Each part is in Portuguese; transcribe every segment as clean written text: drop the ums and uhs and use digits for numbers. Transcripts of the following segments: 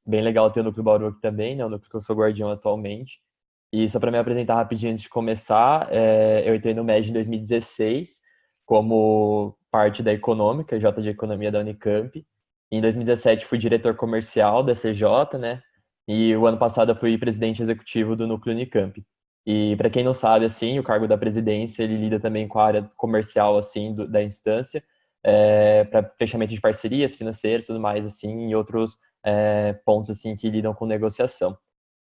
Bem legal ter o Núcleo Bauru aqui também, né? O núcleo que eu sou guardião atualmente. E só para me apresentar rapidinho antes de começar, eu entrei no MED em 2016 como parte da Econômica, J de Economia da Unicamp. Em 2017 fui diretor comercial da CJ, né? E o ano passado eu fui presidente executivo do Núcleo Unicamp. E para quem não sabe, assim, o cargo da presidência, ele lida também com a área comercial, assim, da instância, para fechamento de parcerias financeiras e tudo mais, assim, e outros pontos, assim, que lidam com negociação.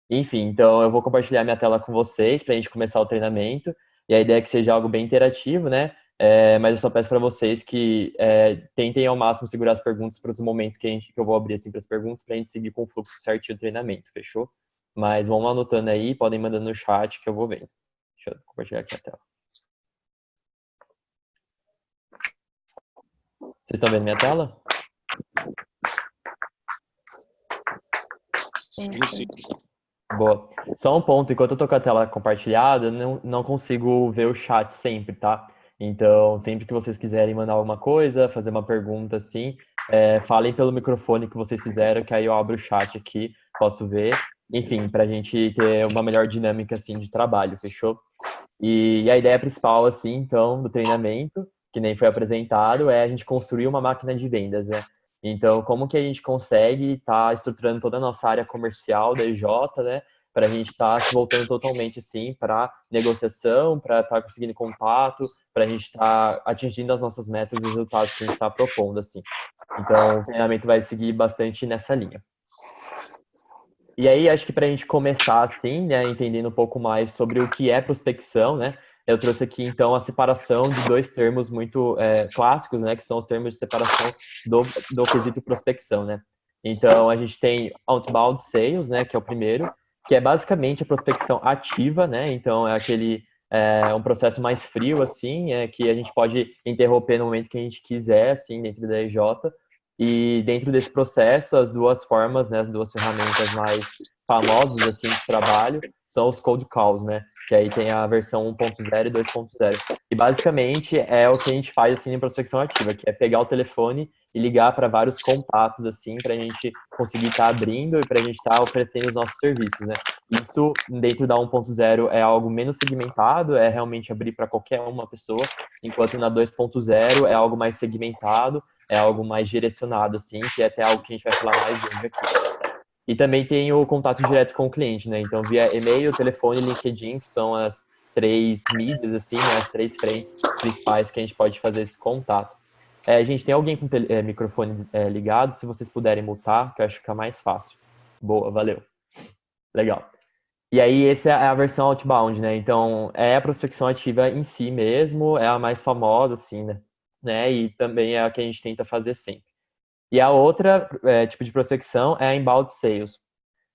Enfim, então eu vou compartilhar minha tela com vocês para a gente começar o treinamento. E a ideia é que seja algo bem interativo, né? Mas eu só peço para vocês que tentem ao máximo segurar as perguntas para os momentos que eu vou abrir assim para as perguntas, para a gente seguir com o fluxo certinho do treinamento, fechou? Mas vão anotando aí, podem mandando no chat que eu vou vendo. Deixa eu compartilhar aqui a tela. Vocês estão vendo minha tela? Sim. Boa. Só um ponto, enquanto eu tô com a tela compartilhada, eu não consigo ver o chat sempre, tá? Então, sempre que vocês quiserem mandar alguma coisa, fazer uma pergunta assim, falem pelo microfone que vocês fizeram, que aí eu abro o chat aqui, posso ver. Enfim, pra gente ter uma melhor dinâmica assim de trabalho, fechou? E a ideia principal, assim, então, do treinamento, que nem foi apresentado, é a gente construir uma máquina de vendas, né? Então, como que a gente consegue estar estruturando toda a nossa área comercial da EJ, né? Para a gente estar se voltando totalmente, assim, para negociação, para estar conseguindo contato, para a gente estar atingindo as nossas metas e os resultados que a gente está propondo, assim. Então, o treinamento vai seguir bastante nessa linha. E aí, acho que para a gente começar assim, né, entendendo um pouco mais sobre o que é prospecção, né, eu trouxe aqui então a separação de dois termos muito clássicos, né, que são os termos de separação do quesito prospecção, né. Então, a gente tem outbound sales, né, que é o primeiro, que é basicamente a prospecção ativa, né, então um processo mais frio, assim, que a gente pode interromper no momento que a gente quiser, assim, dentro da EJ. E dentro desse processo, as duas formas, né, as duas ferramentas mais famosas assim de trabalho são os cold calls, né? Que aí tem a versão 1.0 e 2.0. E basicamente é o que a gente faz assim em prospecção ativa, que é pegar o telefone e ligar para vários contatos assim, para a gente conseguir estar abrindo e para a gente estar oferecendo os nossos serviços, né? Isso dentro da 1.0 é algo menos segmentado, é realmente abrir para qualquer uma pessoa, enquanto na 2.0 é algo mais segmentado, é algo mais direcionado, assim, que é até algo que a gente vai falar mais hoje aqui. E também tem o contato direto com o cliente, né? Então, via e-mail, telefone e LinkedIn, que são as três mídias, assim, né? As três frentes principais que a gente pode fazer esse contato. A gente tem alguém com microfone ligado, se vocês puderem mutar, que eu acho que fica mais fácil. Boa, valeu. Legal. E aí, essa é a versão outbound, né? Então, é a prospecção ativa em si mesmo, é a mais famosa, assim, né? E também é a que a gente tenta fazer sempre. E a outra tipo de prospecção é a inbound sales.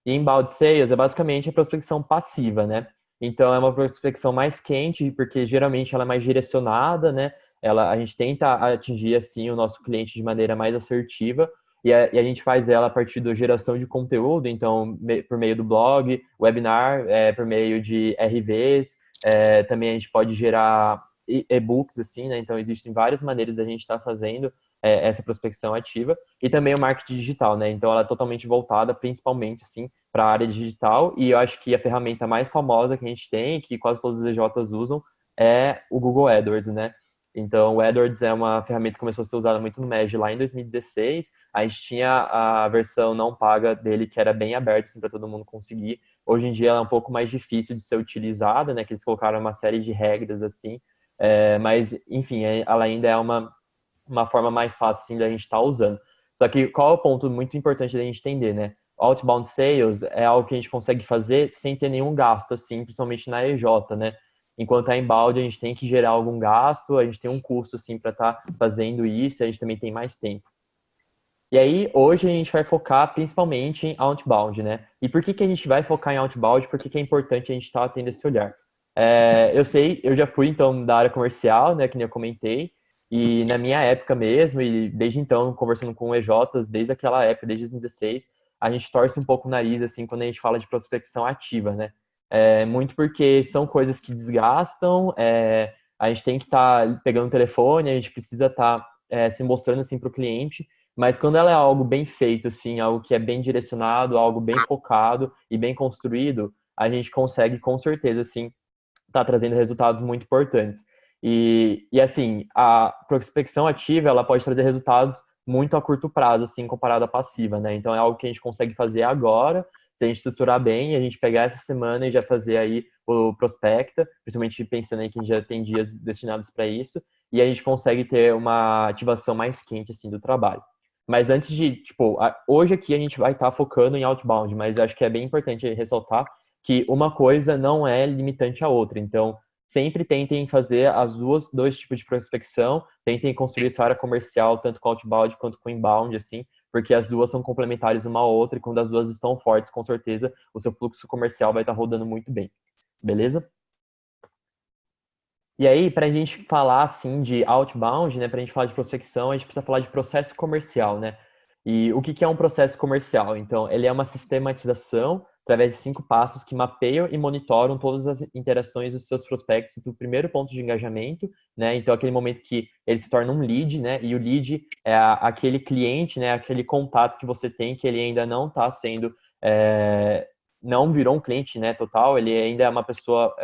E inbound sales é basicamente a prospecção passiva, né? Então, é uma prospecção mais quente, porque geralmente ela é mais direcionada, né? A gente tenta atingir, assim, o nosso cliente de maneira mais assertiva, e a gente faz ela a partir da geração de conteúdo, então, por meio do blog, webinar, por meio de RVs, também a gente pode gerar e-books, assim, né? Então, existem várias maneiras da gente estar fazendo essa prospecção ativa, e também o marketing digital, né? Então, ela é totalmente voltada, principalmente, assim, para a área digital, e eu acho que a ferramenta mais famosa que a gente tem, que quase todos os EJs usam, é o Google AdWords, né? Então, o AdWords é uma ferramenta que começou a ser usada muito no MEG lá em 2016. A gente tinha a versão não paga dele, que era bem aberta, assim, para todo mundo conseguir. Hoje em dia, ela é um pouco mais difícil de ser utilizada, né? Que eles colocaram uma série de regras, assim. Mas, enfim, ela ainda é uma forma mais fácil, assim, da gente estar usando. Só que qual é o ponto muito importante da gente entender, né? Outbound sales é algo que a gente consegue fazer sem ter nenhum gasto, assim, principalmente na EJ, né? Enquanto a inbound a gente tem que gerar algum gasto, a gente tem um custo, assim, para estar fazendo isso, e a gente também tem mais tempo. E aí, hoje a gente vai focar principalmente em outbound, né? E por que a gente vai focar em outbound? Por que é importante a gente estar tendo esse olhar? Eu sei, eu já fui, então, da área comercial, né, que nem eu comentei, e na minha época mesmo, e desde então, conversando com EJs, desde aquela época, desde 2016, a gente torce um pouco o nariz, assim, quando a gente fala de prospecção ativa, né? Muito porque são coisas que desgastam, a gente tem que estar pegando o telefone, a gente precisa estar se mostrando, assim, para o cliente, Mas quando ela é algo bem feito, assim, algo que é bem direcionado, algo bem focado e bem construído, a gente consegue com certeza, assim, tá trazendo resultados muito importantes. E assim, a prospecção ativa, ela pode trazer resultados muito a curto prazo, assim, comparado à passiva, né? Então é algo que a gente consegue fazer agora, se a gente estruturar bem, a gente pegar essa semana e já fazer aí o prospecta, principalmente pensando aí que a gente já tem dias destinados para isso, e a gente consegue ter uma ativação mais quente, assim, do trabalho. Mas antes de, tipo, hoje aqui a gente vai estar focando em outbound, mas acho que é bem importante ressaltar que uma coisa não é limitante à outra. Então, sempre tentem fazer dois tipos de prospecção, tentem construir essa área comercial, tanto com outbound quanto com inbound, assim, porque as duas são complementares uma à outra, e quando as duas estão fortes, com certeza, o seu fluxo comercial vai estar rodando muito bem. Beleza? E aí, para a gente falar assim de outbound, né, para a gente falar de prospecção, a gente precisa falar de processo comercial, né? E o que que é um processo comercial? Então, ele é uma sistematização através de 5 passos que mapeiam e monitoram todas as interações dos seus prospectos do primeiro ponto de engajamento, né? Então, aquele momento que ele se torna um lead, né? E o lead é aquele cliente, né? Aquele contato que você tem que ele ainda não está sendo não virou um cliente, né, total, ele ainda é uma pessoa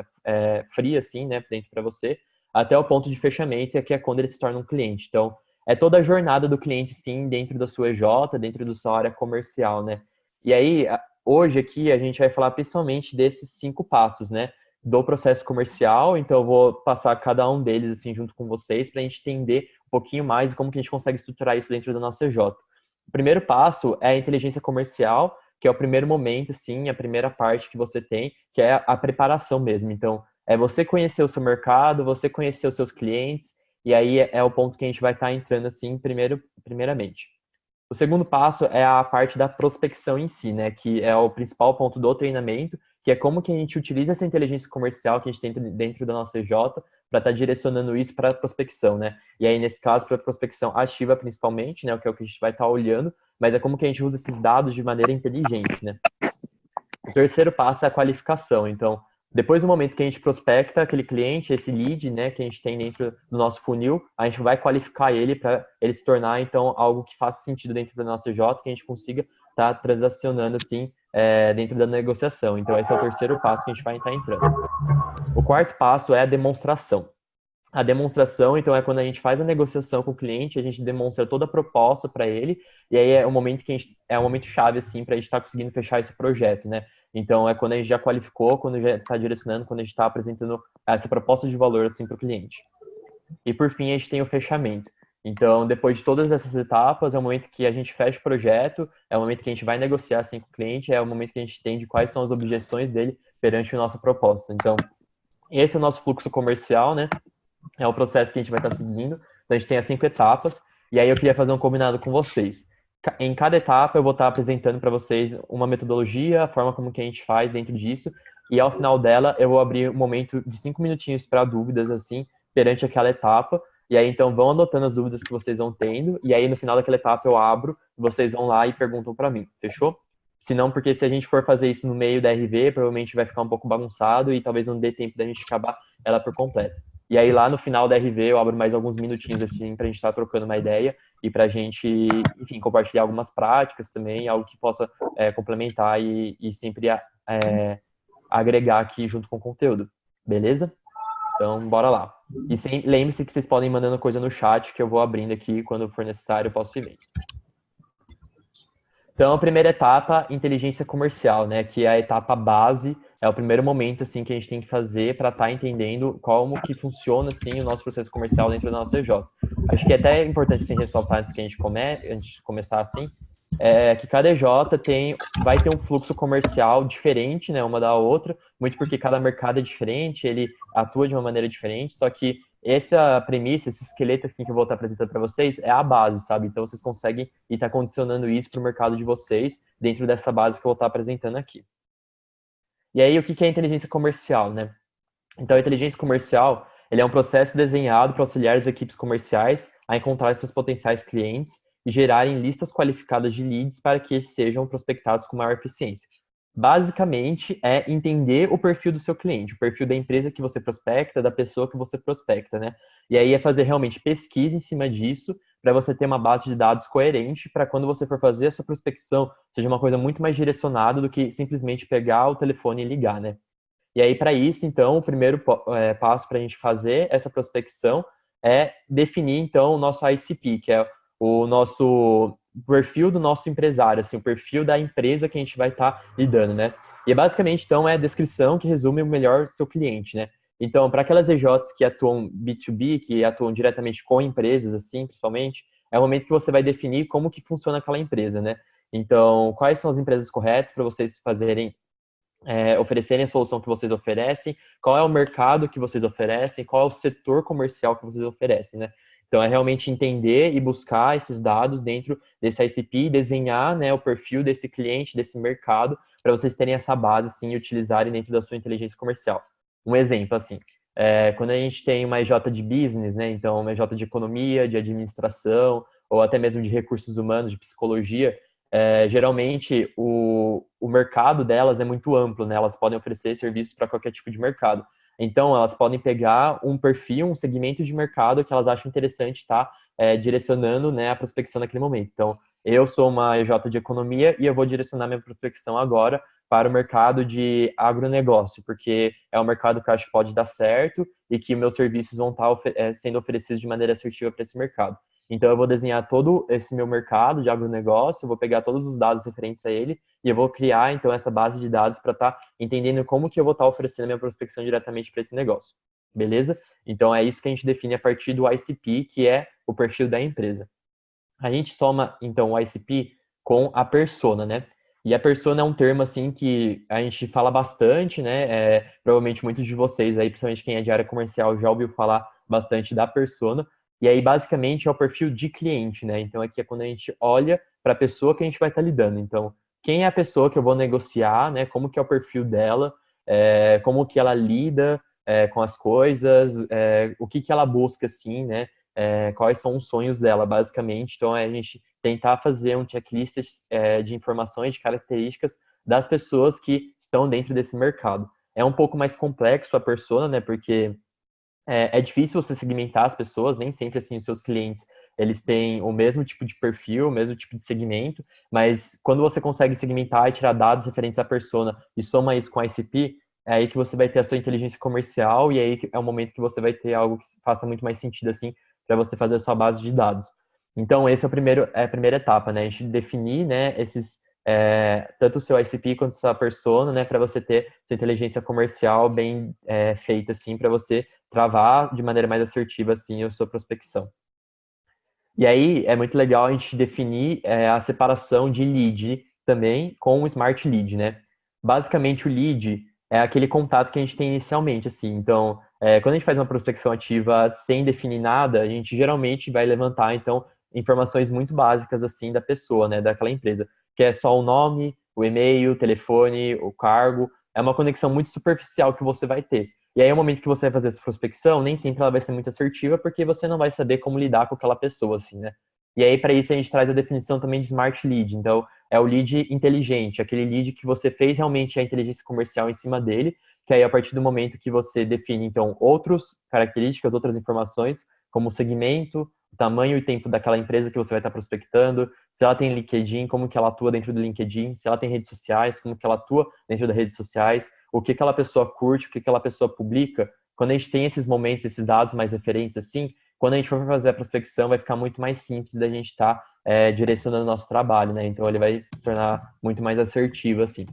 fria, assim, né, dentro para você, até o ponto de fechamento, que é quando ele se torna um cliente. Então, é toda a jornada do cliente, sim, dentro da sua EJ, dentro da sua área comercial, né. E aí, hoje aqui, a gente vai falar principalmente desses 5 passos, né, do processo comercial, então eu vou passar cada um deles, assim, junto com vocês, para a gente entender um pouquinho mais como que a gente consegue estruturar isso dentro da nossa EJ. O primeiro passo é a inteligência comercial, que é o primeiro momento, sim, a primeira parte que você tem, que é a preparação mesmo. Então, é você conhecer o seu mercado, você conhecer os seus clientes, e aí é o ponto que a gente vai estar entrando, assim, primeiramente. O segundo passo é a parte da prospecção em si, né, que é o principal ponto do treinamento, que é como que a gente utiliza essa inteligência comercial que a gente tem dentro da nossa EJ para estar direcionando isso para a prospecção, né? E aí, nesse caso, para a prospecção ativa principalmente, né, o que é o que a gente vai estar olhando, mas é como que a gente usa esses dados de maneira inteligente, né? O terceiro passo é a qualificação. Então, depois do momento que a gente prospecta aquele cliente, esse lead, né, que a gente tem dentro do nosso funil, a gente vai qualificar ele para ele se tornar, então, algo que faça sentido dentro da nossa J, que a gente consiga estar transacionando, assim, dentro da negociação. Então, esse é o terceiro passo que a gente vai estar entrando. O quarto passo é a demonstração. A demonstração, então, é quando a gente faz a negociação com o cliente, a gente demonstra toda a proposta para ele, e aí é o momento que é um momento chave, assim, para a gente estar conseguindo fechar esse projeto, né? Então, é quando a gente já qualificou, quando já está direcionando, quando a gente está apresentando essa proposta de valor, assim, para o cliente. E, por fim, a gente tem o fechamento. Então, depois de todas essas etapas, é o momento que a gente fecha o projeto, é o momento que a gente vai negociar, assim, com o cliente, é o momento que a gente entende quais são as objeções dele perante a nossa proposta. Então, esse é o nosso fluxo comercial, né? É o processo que a gente vai estar seguindo. Então, a gente tem as 5 etapas. E aí eu queria fazer um combinado com vocês. Em cada etapa eu vou estar apresentando para vocês uma metodologia, a forma como que a gente faz dentro disso. E ao final dela eu vou abrir um momento de 5 minutinhos para dúvidas, assim, perante aquela etapa. E aí então vão anotando as dúvidas que vocês vão tendo. E aí no final daquela etapa eu abro, vocês vão lá e perguntam para mim. Fechou? Se não, porque se a gente for fazer isso no meio da RV, provavelmente vai ficar um pouco bagunçado e talvez não dê tempo da gente acabar ela por completo. E aí lá no final da RV eu abro mais alguns minutinhos assim pra gente estar trocando uma ideia e pra gente, enfim, compartilhar algumas práticas também, algo que possa complementar e sempre agregar aqui junto com o conteúdo. Beleza? Então, bora lá. E lembre-se que vocês podem ir mandando coisa no chat que eu vou abrindo aqui quando for necessário, eu posso ir vendo. Então, a primeira etapa, inteligência comercial, né, que é a etapa base, é o primeiro momento assim que a gente tem que fazer para estar entendendo como que funciona assim o nosso processo comercial dentro da nossa EJ. Acho que é até importante assim, ressaltar antes que a gente antes de começar assim, que cada EJ vai ter um fluxo comercial diferente, né, uma da outra, muito porque cada mercado é diferente, ele atua de uma maneira diferente, só que essa premissa, esse esqueleto assim, que eu vou estar apresentando para vocês é a base, sabe? Então vocês conseguem estar condicionando isso para o mercado de vocês dentro dessa base que eu vou estar apresentando aqui. E aí, o que é inteligência comercial, né? Então, a inteligência comercial, ele é um processo desenhado para auxiliar as equipes comerciais a encontrar seus potenciais clientes e gerarem listas qualificadas de leads para que esses sejam prospectados com maior eficiência. Basicamente, é entender o perfil do seu cliente, o perfil da empresa que você prospecta, da pessoa que você prospecta, né? E aí é fazer realmente pesquisa em cima disso, para você ter uma base de dados coerente, para quando você for fazer a sua prospecção, seja uma coisa muito mais direcionada do que simplesmente pegar o telefone e ligar, né? E aí, para isso, então, o primeiro passo para a gente fazer essa prospecção é definir, então, o nosso ICP, que é o nosso perfil do nosso empresário, assim, o perfil da empresa que a gente vai estar lidando, né? E basicamente, então, é a descrição que resume o melhor seu cliente, né? Então, para aquelas EJs que atuam B2B, que atuam diretamente com empresas, assim, principalmente, é o momento que você vai definir como que funciona aquela empresa, né? Então, quais são as empresas corretas para vocês fazerem oferecerem a solução que vocês oferecem, qual é o mercado que vocês oferecem, qual é o setor comercial que vocês oferecem, né? Então, é realmente entender e buscar esses dados dentro desse ICP e desenhar, né, o perfil desse cliente, desse mercado, para vocês terem essa base, sim, e utilizarem dentro da sua inteligência comercial. Um exemplo, assim, quando a gente tem uma EJ de business, né, então uma EJ de economia, de administração, ou até mesmo de recursos humanos, de psicologia, geralmente o mercado delas é muito amplo, né? Elas podem oferecer serviços para qualquer tipo de mercado. Então, elas podem pegar um perfil, um segmento de mercado que elas acham interessante estar direcionando, né, a prospecção naquele momento. Então, eu sou uma EJ de economia e eu vou direcionar minha prospecção agora para o mercado de agronegócio, porque é um mercado que eu acho que pode dar certo e que meus serviços vão estar sendo oferecidos de maneira assertiva para esse mercado. Então, eu vou desenhar todo esse meu mercado de agronegócio, eu vou pegar todos os dados referentes a ele e eu vou criar, então, essa base de dados para estar entendendo como que eu vou estar oferecendo a minha prospecção diretamente para esse negócio. Beleza? Então, é isso que a gente define a partir do ICP, que é o perfil da empresa. A gente soma, então, o ICP com a persona, né? E a persona é um termo, assim, que a gente fala bastante, né? Provavelmente muitos de vocês aí, principalmente quem é de área comercial, já ouviu falar bastante da persona. E aí, basicamente, é o perfil de cliente, né? Então, aqui é quando a gente olha para a pessoa que a gente vai estar lidando. Então, quem é a pessoa que eu vou negociar, né? Como que é o perfil dela, como que ela lida com as coisas, o que que ela busca, assim, né? Quais são os sonhos dela, basicamente. Então, é a gente tentar fazer um checklist de informações, de características das pessoas que estão dentro desse mercado. É um pouco mais complexo a persona, né? Porque é difícil você segmentar as pessoas, nem sempre assim os seus clientes eles têm o mesmo tipo de perfil, o mesmo tipo de segmento, mas quando você consegue segmentar e tirar dados referentes à persona e soma isso com a ICP, é aí que você vai ter a sua inteligência comercial e aí é o momento que você vai ter algo que faça muito mais sentido assim para você fazer a sua base de dados. Então, esse é a primeira etapa, né? A gente definir, né, tanto o seu ICP quanto a sua persona, né, para você ter sua inteligência comercial bem feita, assim, para você travar de maneira mais assertiva, assim, a sua prospecção. E aí, é muito legal a gente definir a separação de lead também com o smart lead, né? Basicamente, o lead é aquele contato que a gente tem inicialmente, assim. Então, quando a gente faz uma prospecção ativa sem definir nada, a gente geralmente vai levantar, então, informações muito básicas, assim, da pessoa, né, daquela empresa, que é só o nome, o e-mail, o telefone, o cargo. É uma conexão muito superficial que você vai ter. E aí, o momento que você vai fazer essa prospecção, nem sempre ela vai ser muito assertiva, porque você não vai saber como lidar com aquela pessoa, assim, né? E aí, para isso, a gente traz a definição também de smart lead. Então, é o lead inteligente, aquele lead que você fez realmente a inteligência comercial em cima dele, que aí, a partir do momento que você define, então, outras características, outras informações, como o segmento, o tamanho e tempo daquela empresa que você vai estar prospectando, se ela tem LinkedIn, como que ela atua dentro do LinkedIn, se ela tem redes sociais, como que ela atua dentro das redes sociais, o que aquela pessoa curte, o que aquela pessoa publica. Quando a gente tem esses momentos, esses dados mais referentes assim, quando a gente for fazer a prospecção, vai ficar muito mais simples da gente estar direcionando o nosso trabalho, né? Então ele vai se tornar muito mais assertivo, assim.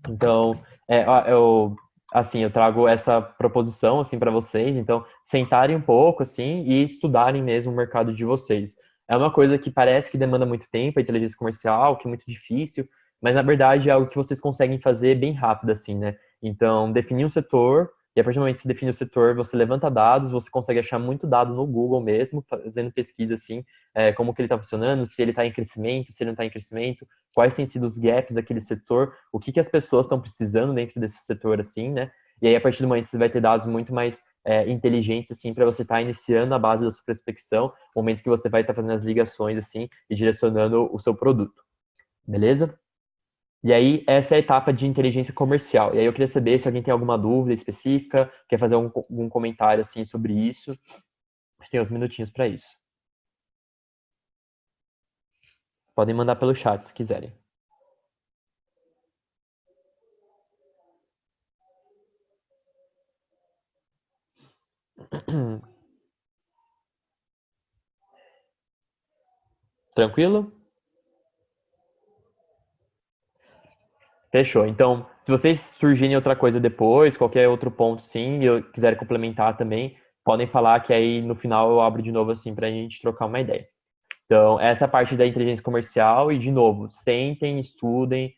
Então, eu trago essa proposição, assim, para vocês. Então, sentarem um pouco, assim, e estudarem mesmo o mercado de vocês. É uma coisa que parece que demanda muito tempo, a inteligência comercial, que é muito difícil, mas, na verdade, é algo que vocês conseguem fazer bem rápido, assim, né? Então, definir um setor, e a partir do momento que você define o setor, você levanta dados, você consegue achar muito dado no Google mesmo, fazendo pesquisa, assim, como que ele está funcionando, se ele está em crescimento, se ele não está em crescimento, quais têm sido os gaps daquele setor, o que que as pessoas estão precisando dentro desse setor, assim, né? E aí, a partir do momento, você vai ter dados muito mais inteligentes, assim, para você estar iniciando a base da sua prospecção, momento que você vai estar fazendo as ligações, assim, e direcionando o seu produto. Beleza? E aí, essa é a etapa de inteligência comercial. E aí, eu queria saber se alguém tem alguma dúvida específica, quer fazer algum comentário, assim, sobre isso. Tem uns minutinhos para isso. Podem mandar pelo chat se quiserem. Tranquilo? Fechou. Então, se vocês surgirem outra coisa depois, qualquer outro ponto, sim, e quiserem complementar também, podem falar que aí no final eu abro de novo assim para a gente trocar uma ideia. Então, essa parte da inteligência comercial e, de novo, sentem, estudem,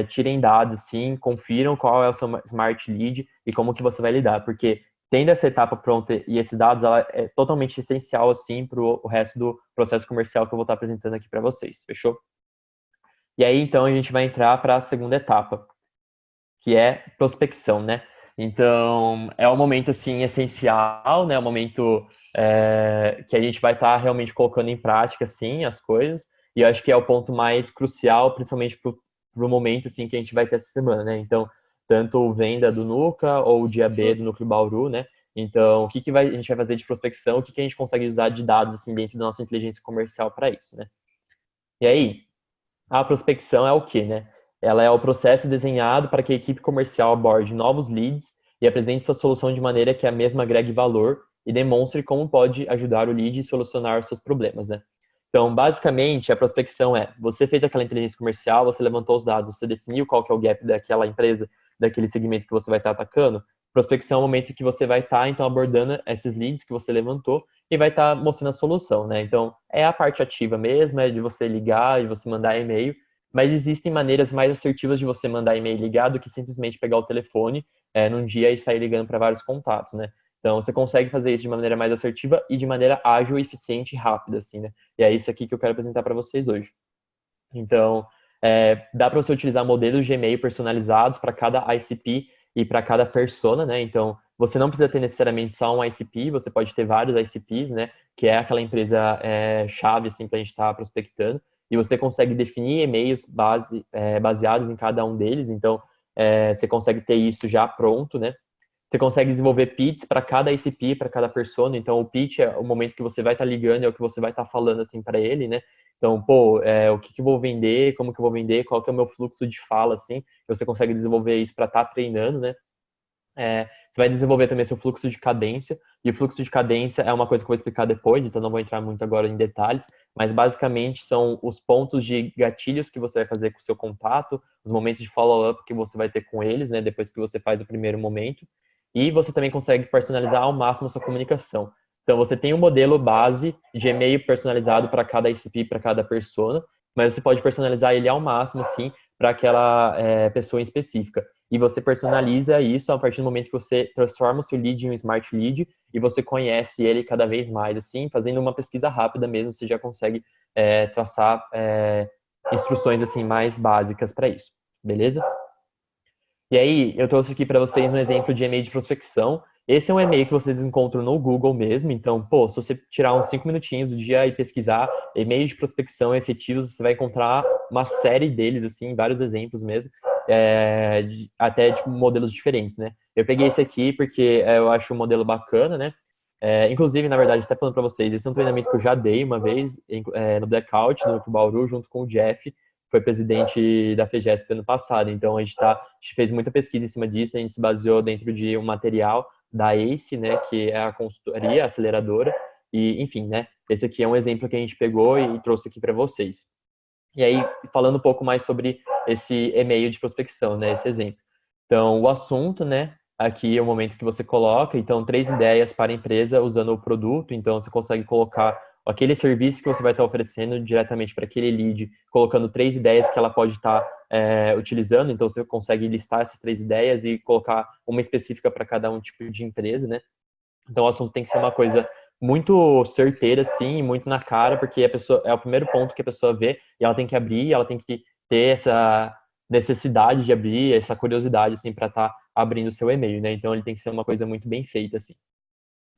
tirem dados, sim, confiram qual é o seu smart lead e como que você vai lidar, porque tendo essa etapa pronta e esses dados, ela é totalmente essencial, assim, para o resto do processo comercial que eu vou estar apresentando aqui para vocês, fechou? E aí, então, a gente vai entrar para a segunda etapa, que é prospecção, né? Então, é um momento, assim, essencial, né? É um momento que a gente vai estar realmente colocando em prática, assim, as coisas. E eu acho que é o ponto mais crucial, principalmente para o momento, assim, que a gente vai ter essa semana, né? Então, tanto venda do Nuca ou o dia B do Núcleo Bauru, né? Então, o que, que a gente vai fazer de prospecção? O que, que a gente consegue usar de dados, assim, dentro da nossa inteligência comercial para isso, né? E aí, a prospecção é o quê, né? Ela é o processo desenhado para que a equipe comercial aborde novos leads e apresente sua solução de maneira que a mesma agregue valor e demonstre como pode ajudar o lead a solucionar os seus problemas, né? Então, basicamente, a prospecção é, você fez aquela inteligência comercial, você levantou os dados, você definiu qual que é o gap daquela empresa, daquele segmento que você vai estar atacando. Prospecção é o momento que você vai estar, então, abordando esses leads que você levantou e vai estar mostrando a solução, né? Então, é a parte ativa mesmo, é de você ligar, de você mandar e-mail, mas existem maneiras mais assertivas de você mandar e-mail ligado do que simplesmente pegar o telefone num dia e sair ligando para vários contatos, né? Então, você consegue fazer isso de maneira mais assertiva e de maneira ágil, eficiente e rápida, assim, né? E é isso aqui que eu quero apresentar para vocês hoje. Então, dá para você utilizar modelos de e-mail personalizados para cada ICP e para cada persona, né? Então, você não precisa ter necessariamente só um ICP, você pode ter vários ICPs, né? Que é aquela empresa chave, assim, para a gente estar prospectando. E você consegue definir e-mails baseados em cada um deles. Então, você consegue ter isso já pronto, né? Você consegue desenvolver pitches para cada ICP, para cada persona. Então, o pitch é o momento que você vai estar ligando, é o que você vai estar falando assim para ele, né? Então, pô, o que eu vou vender, como que eu vou vender, qual que é o meu fluxo de fala, assim. Você consegue desenvolver isso para estar treinando, né? Você vai desenvolver também seu fluxo de cadência, e o fluxo de cadência é uma coisa que eu vou explicar depois, então não vou entrar muito agora em detalhes, mas basicamente são os pontos de gatilhos que você vai fazer com o seu contato, os momentos de follow-up que você vai ter com eles, né, depois que você faz o primeiro momento, e você também consegue personalizar ao máximo a sua comunicação. Então você tem um modelo base de e-mail personalizado para cada ICP, para cada persona, mas você pode personalizar ele ao máximo, assim, para aquela pessoa em específica. E você personaliza isso a partir do momento que você transforma o seu lead em um smart lead e você conhece ele cada vez mais, assim, fazendo uma pesquisa rápida mesmo, você já consegue traçar instruções assim mais básicas para isso, beleza? E aí, eu trouxe aqui para vocês um exemplo de e-mail de prospecção. Esse é um e-mail que vocês encontram no Google mesmo. Então, pô, se você tirar uns 5 minutinhos do dia e pesquisar e-mail de prospecção efetivos, você vai encontrar uma série deles, assim, vários exemplos mesmo, até tipo modelos diferentes, né? Eu peguei esse aqui porque eu acho um modelo bacana, né? Inclusive, na verdade, até falando para vocês, esse é um treinamento que eu já dei uma vez no Blackout, no Bauru, junto com o Jeff, foi presidente da FEGESP ano passado. Então, a gente fez muita pesquisa em cima disso, a gente se baseou dentro de um material da ACE, né, que é a consultoria, a aceleradora, e, enfim, né, esse aqui é um exemplo que a gente pegou e trouxe aqui para vocês. E aí, falando um pouco mais sobre esse e-mail de prospecção, né, esse exemplo. Então, o assunto, né, aqui é o momento que você coloca, então, 3 ideias para a empresa usando o produto, então você consegue colocar aquele serviço que você vai estar oferecendo diretamente para aquele lead, colocando 3 ideias que ela pode estar utilizando, então você consegue listar essas 3 ideias e colocar uma específica para cada um tipo de empresa, né? Então o assunto tem que ser uma coisa muito certeira, sim, muito na cara, porque a pessoa é o primeiro ponto que a pessoa vê e ela tem que abrir, ela tem que ter essa necessidade de abrir, essa curiosidade, assim, para estar abrindo o seu e-mail, né? Então ele tem que ser uma coisa muito bem feita, assim.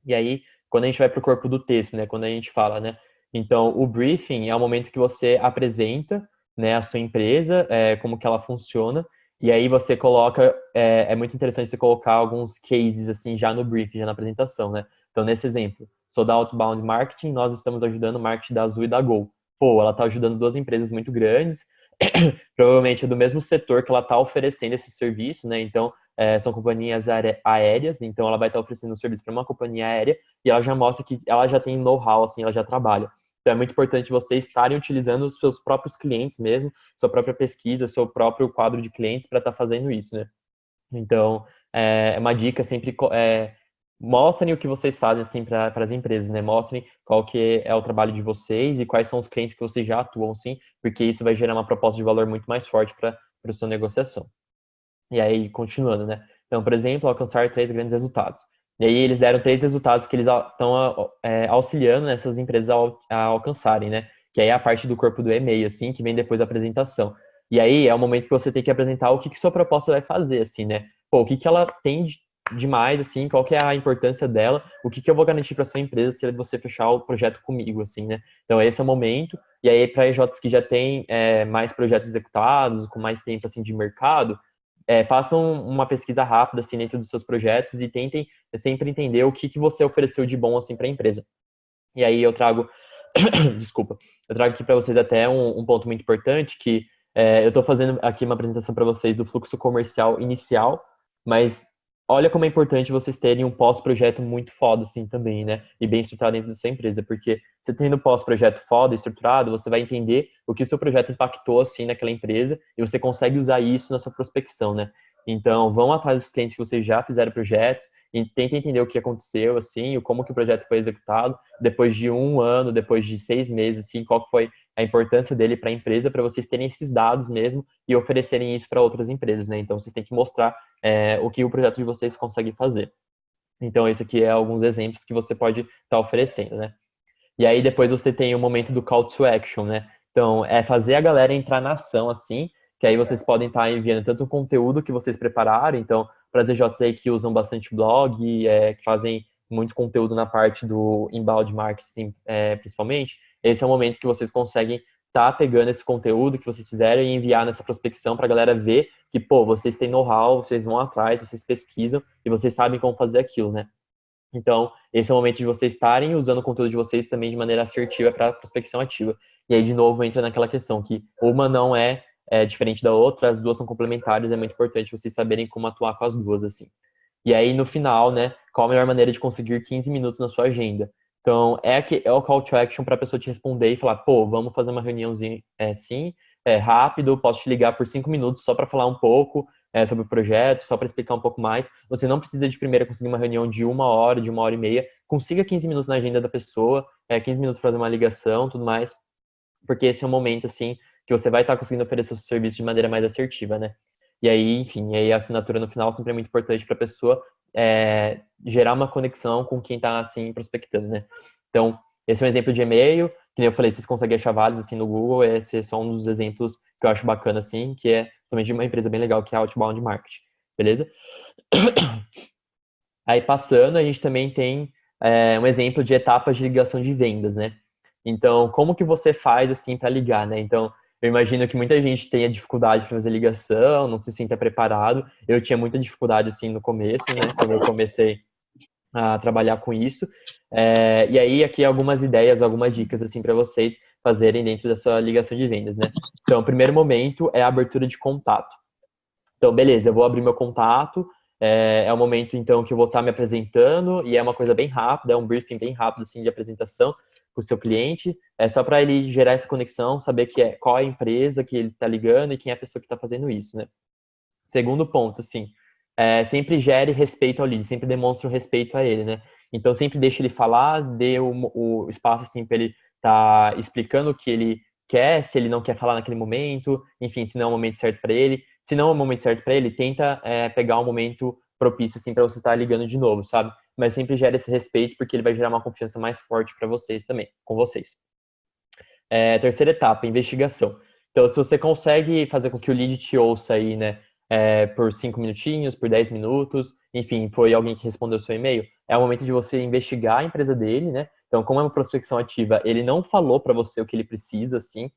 E aí, quando a gente vai para o corpo do texto, né? Quando a gente fala, né? Então, o briefing é o momento que você apresenta, né, a sua empresa, como que ela funciona, e aí você coloca, é muito interessante você colocar alguns cases, assim, já no briefing, já na apresentação, né? Então, nesse exemplo, sou da Outbound Marketing, nós estamos ajudando o marketing da Azul e da Gol. Pô, ela está ajudando duas empresas muito grandes, provavelmente é do mesmo setor que ela está oferecendo esse serviço, né? Então, são companhias aéreas, então ela vai estar oferecendo um serviço para uma companhia aérea e ela já mostra que ela já tem know-how, assim, ela já trabalha. Então, é muito importante vocês estarem utilizando os seus próprios clientes mesmo, sua própria pesquisa, seu próprio quadro de clientes para estar fazendo isso, né? Então, é uma dica sempre, mostrem o que vocês fazem assim para as empresas, né? Mostrem qual que é o trabalho de vocês e quais são os clientes que vocês já atuam, sim, porque isso vai gerar uma proposta de valor muito mais forte para a sua negociação. E aí, continuando, né? Então, por exemplo, alcançar 3 grandes resultados. E aí, eles deram 3 resultados que eles estão auxiliando essas empresas a alcançarem, né? Que aí é a parte do corpo do e-mail, assim, que vem depois da apresentação. E aí, é o momento que você tem que apresentar o que sua proposta vai fazer, assim, né? Pô, o que ela tem demais, assim, qual que é a importância dela, o que eu vou garantir para sua empresa se você fechar o projeto comigo, assim, né? Então, esse é o momento. E aí, para EJs que já têm mais projetos executados, com mais tempo, assim, de mercado, façam uma pesquisa rápida assim dentro dos seus projetos e tentem sempre entender o que você ofereceu de bom assim para a empresa. E aí eu trago, desculpa, eu trago aqui para vocês até um ponto muito importante que eu estou fazendo aqui uma apresentação para vocês do fluxo comercial inicial, mas olha como é importante vocês terem um pós-projeto muito foda assim também, né? E bem estruturado dentro da sua empresa, porque você tendo um pós-projeto foda, estruturado, você vai entender o que o seu projeto impactou assim naquela empresa e você consegue usar isso na sua prospecção, né? Então, vão atrás dos clientes que vocês já fizeram projetos e tentem entender o que aconteceu, assim, como que o projeto foi executado, depois de 1 ano, depois de 6 meses, assim, qual foi a importância dele para a empresa, para vocês terem esses dados mesmo e oferecerem isso para outras empresas, né? Então, vocês têm que mostrar o que o projeto de vocês consegue fazer. Então, esse aqui é alguns exemplos que você pode estar oferecendo, né? E aí, depois você tem o momento do call to action, né? Então, é fazer a galera entrar na ação, assim, que aí vocês podem estar enviando tanto o conteúdo que vocês prepararam, então, para as DJs aí que usam bastante blog, que fazem muito conteúdo na parte do inbound marketing, principalmente, esse é o momento que vocês conseguem estar pegando esse conteúdo que vocês fizeram e enviar nessa prospecção para a galera ver que, pô, vocês têm know-how, vocês vão atrás, vocês pesquisam e vocês sabem como fazer aquilo, né? Então, esse é o momento de vocês estarem usando o conteúdo de vocês também de maneira assertiva para prospecção ativa. E aí, de novo, entra naquela questão que uma não é diferente da outra, as duas são complementares, é muito importante vocês saberem como atuar com as duas, assim. E aí, no final, né, qual a melhor maneira de conseguir 15 minutos na sua agenda? Então, é o call to action para a pessoa te responder e falar, pô, vamos fazer uma reuniãozinha, sim, rápido, posso te ligar por 5 minutos só para falar um pouco sobre o projeto, só para explicar um pouco mais. Você não precisa de primeiro conseguir uma reunião de 1 hora, de 1 hora e meia. Consiga 15 minutos na agenda da pessoa, 15 minutos para fazer uma ligação, tudo mais, porque esse é um momento, assim, que você vai estar conseguindo oferecer o seu serviço de maneira mais assertiva, né? E aí, enfim, aí a assinatura no final sempre é muito importante para a pessoa gerar uma conexão com quem está, assim, prospectando, né? Então, esse é um exemplo de e-mail, que nem eu falei, vocês conseguem achar vários, assim, no Google, esse é só um dos exemplos que eu acho bacana, assim, que é somente de uma empresa bem legal, que é a Outbound Marketing, beleza? Aí, passando, a gente também tem um exemplo de etapas de ligação de vendas, né? Então, como que você faz, assim, para ligar, né? Então, eu imagino que muita gente tenha dificuldade para fazer ligação, não se sinta preparado. Eu tinha muita dificuldade, assim, no começo, né? Quando eu comecei a trabalhar com isso. E aí, aqui algumas ideias, algumas dicas, assim, para vocês fazerem dentro da sua ligação de vendas, né? Então, o primeiro momento é a abertura de contato. Então, beleza, eu vou abrir meu contato, o momento, então, que eu vou estar me apresentando, e é uma coisa bem rápida, é um briefing bem rápido, assim, de apresentação para o seu cliente, é só para ele gerar essa conexão, saber qual é a empresa que ele está ligando e quem é a pessoa que está fazendo isso, né? Segundo ponto, assim, sempre gere respeito ao lead, sempre demonstre o respeito a ele, né? Então, sempre deixe ele falar, dê o espaço, assim, para ele estar explicando o que ele quer, se ele não quer falar naquele momento, enfim, se não é o momento certo para ele. Se não é o momento certo para ele, tenta pegar um momento propício, assim, para você estar ligando de novo, sabe? Mas sempre gera esse respeito, porque ele vai gerar uma confiança mais forte para vocês também, com vocês. Terceira etapa, investigação. Então, se você consegue fazer com que o lead te ouça aí, né, por 5 minutinhos, por 10 minutos, enfim, foi alguém que respondeu o seu e-mail, é o momento de você investigar a empresa dele, né? Então, como é uma prospecção ativa, ele não falou para você o que ele precisa, assim,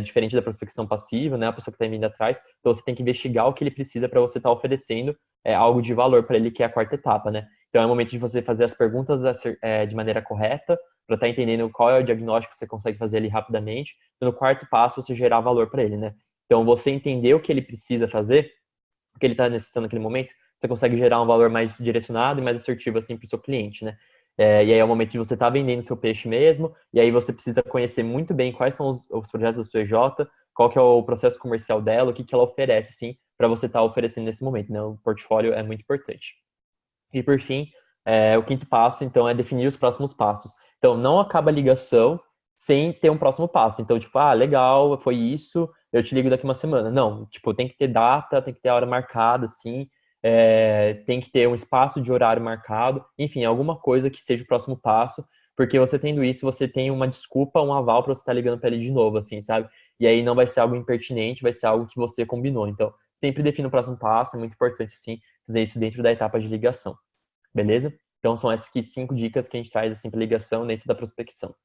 diferente da prospecção passiva, né? A pessoa que está vindo atrás. Então, você tem que investigar o que ele precisa para você estar oferecendo algo de valor para ele, que é a quarta etapa, né? Então é o momento de você fazer as perguntas de maneira correta, para estar entendendo qual é o diagnóstico que você consegue fazer ali rapidamente. E no quarto passo, você gerar valor para ele, né? Então, você entender o que ele precisa fazer, o que ele está necessitando naquele momento, você consegue gerar um valor mais direcionado e mais assertivo assim para o seu cliente, né? E aí é o momento de você estar vendendo seu peixe mesmo, e aí você precisa conhecer muito bem quais são os projetos da sua EJ, qual que é o processo comercial dela, o que, que ela oferece, sim, para você estar oferecendo nesse momento, né? O portfólio é muito importante. E por fim, o quinto passo, então, é definir os próximos passos. Então, não acaba a ligação sem ter um próximo passo. Então, tipo, legal, foi isso, eu te ligo daqui uma semana. Não, tipo, tem que ter data, tem que ter a hora marcada, assim, tem que ter um espaço de horário marcado, enfim, alguma coisa que seja o próximo passo, porque você tendo isso, você tem uma desculpa, um aval para você estar ligando para ele de novo, assim, sabe? E aí não vai ser algo impertinente, vai ser algo que você combinou. Então, sempre defina o próximo passo, é muito importante, sim, fazer isso dentro da etapa de ligação. Beleza? Então são essas aqui 5 dicas que a gente traz assim para ligação dentro da prospecção.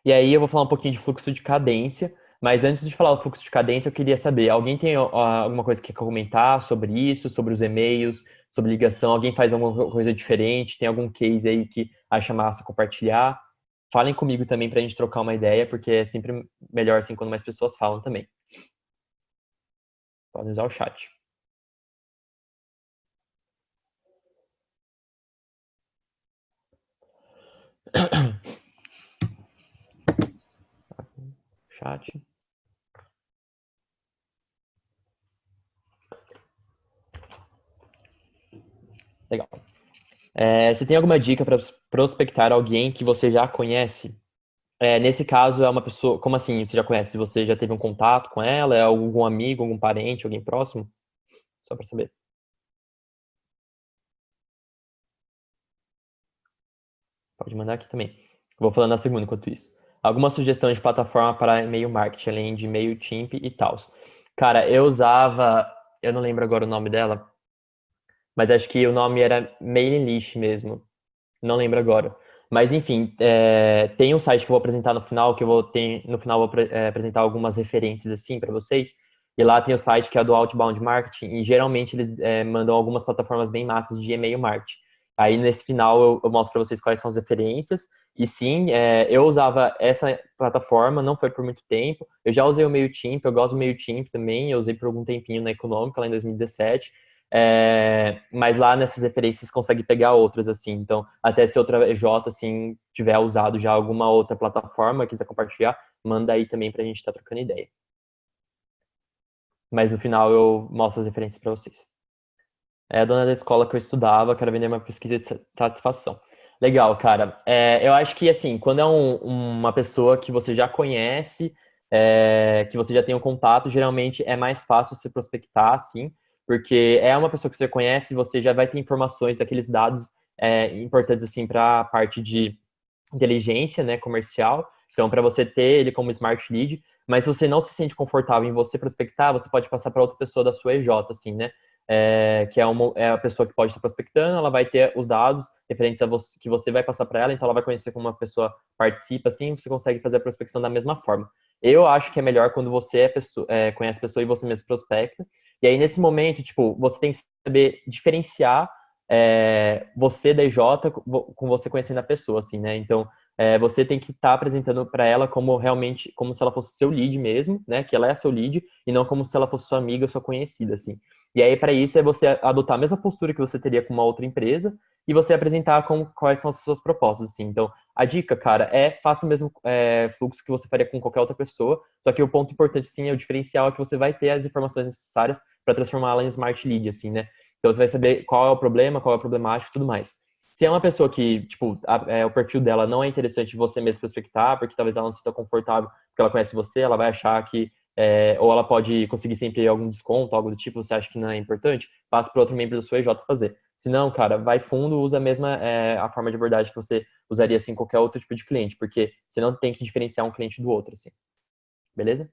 E aí eu vou falar um pouquinho de fluxo de cadência, mas antes de falar o fluxo de cadência, eu queria saber, alguém tem alguma coisa que quer comentar sobre isso, sobre os e-mails, sobre ligação? Alguém faz alguma coisa diferente? Tem algum case aí que acha massa compartilhar? Falem comigo também para a gente trocar uma ideia, porque é sempre melhor assim quando mais pessoas falam também. Podem usar o chat. Chat. Legal. Você tem alguma dica para prospectar alguém que você já conhece? Nesse caso, é uma pessoa. Como assim você já conhece? Você já teve um contato com ela? É algum amigo, algum parente, alguém próximo? Só para saber. Pode mandar aqui também. Vou falando na segunda enquanto isso. Alguma sugestão de plataforma para e-mail marketing, além de MailChimp e tal? Cara, eu usava. Eu não lembro agora o nome dela, mas acho que o nome era Mailing List mesmo. Não lembro agora. Mas enfim, tem um site que eu vou apresentar no final, que eu vou ter, no final eu vou apresentar algumas referências assim para vocês. E lá tem o site que é do Outbound Marketing, e geralmente eles mandam algumas plataformas bem massas de e-mail marketing. Aí nesse final eu mostro para vocês quais são as referências. E sim, eu usava essa plataforma, não foi por muito tempo. Eu já usei o MailChimp, eu gosto do MailChimp também, eu usei por algum tempinho na Econômica, lá em 2017. Mas lá nessas referências você consegue pegar outras, assim. Então, até se outra EJ, assim, tiver usado já alguma outra plataforma, quiser compartilhar, manda aí também pra gente estar trocando ideia. Mas no final eu mostro as referências para vocês. É a dona da escola que eu estudava, quero vender uma pesquisa de satisfação. Legal, cara. Eu acho que, assim, quando é uma pessoa que você já conhece, que você já tem um contato, geralmente é mais fácil se prospectar, assim, porque é uma pessoa que você conhece, você já vai ter informações, aqueles dados importantes, assim, para a parte de inteligência, né, comercial. Então, para você ter ele como smart lead, mas se você não se sente confortável em você prospectar, você pode passar para outra pessoa da sua EJ, assim, né? Que é a pessoa que pode estar prospectando, ela vai ter os dados referentes a você, que você vai passar para ela, então ela vai conhecer como uma pessoa participa, assim, você consegue fazer a prospecção da mesma forma. Eu acho que é melhor quando você conhece a pessoa e você mesmo prospecta. E aí, nesse momento, tipo, você tem que saber diferenciar você da EJ com você conhecendo a pessoa, assim, né? Então, você tem que estar apresentando para ela como realmente, como se ela fosse seu lead mesmo, né? Que ela é seu lead, e não como se ela fosse sua amiga, sua conhecida, assim. E aí, para isso, é você adotar a mesma postura que você teria com uma outra empresa e você apresentar quais são as suas propostas, assim. Então, a dica, cara, faça o mesmo fluxo que você faria com qualquer outra pessoa, só que o ponto importante, sim, é o diferencial é que você vai ter as informações necessárias para transformá-la em smart lead, assim, né? Então, você vai saber qual é o problema, qual é o problemático e tudo mais. Se é uma pessoa que, tipo, o perfil dela não é interessante você mesmo prospectar, porque talvez ela não se sinta confortável porque ela conhece você, ela vai achar que ou ela pode conseguir sempre algum desconto, algo do tipo, você acha que não é importante, passe para outro membro da sua EJ fazer. Se não, cara, vai fundo, usa a mesma a forma de abordagem que você usaria assim em qualquer outro tipo de cliente, porque você não tem que diferenciar um cliente do outro, assim. Beleza?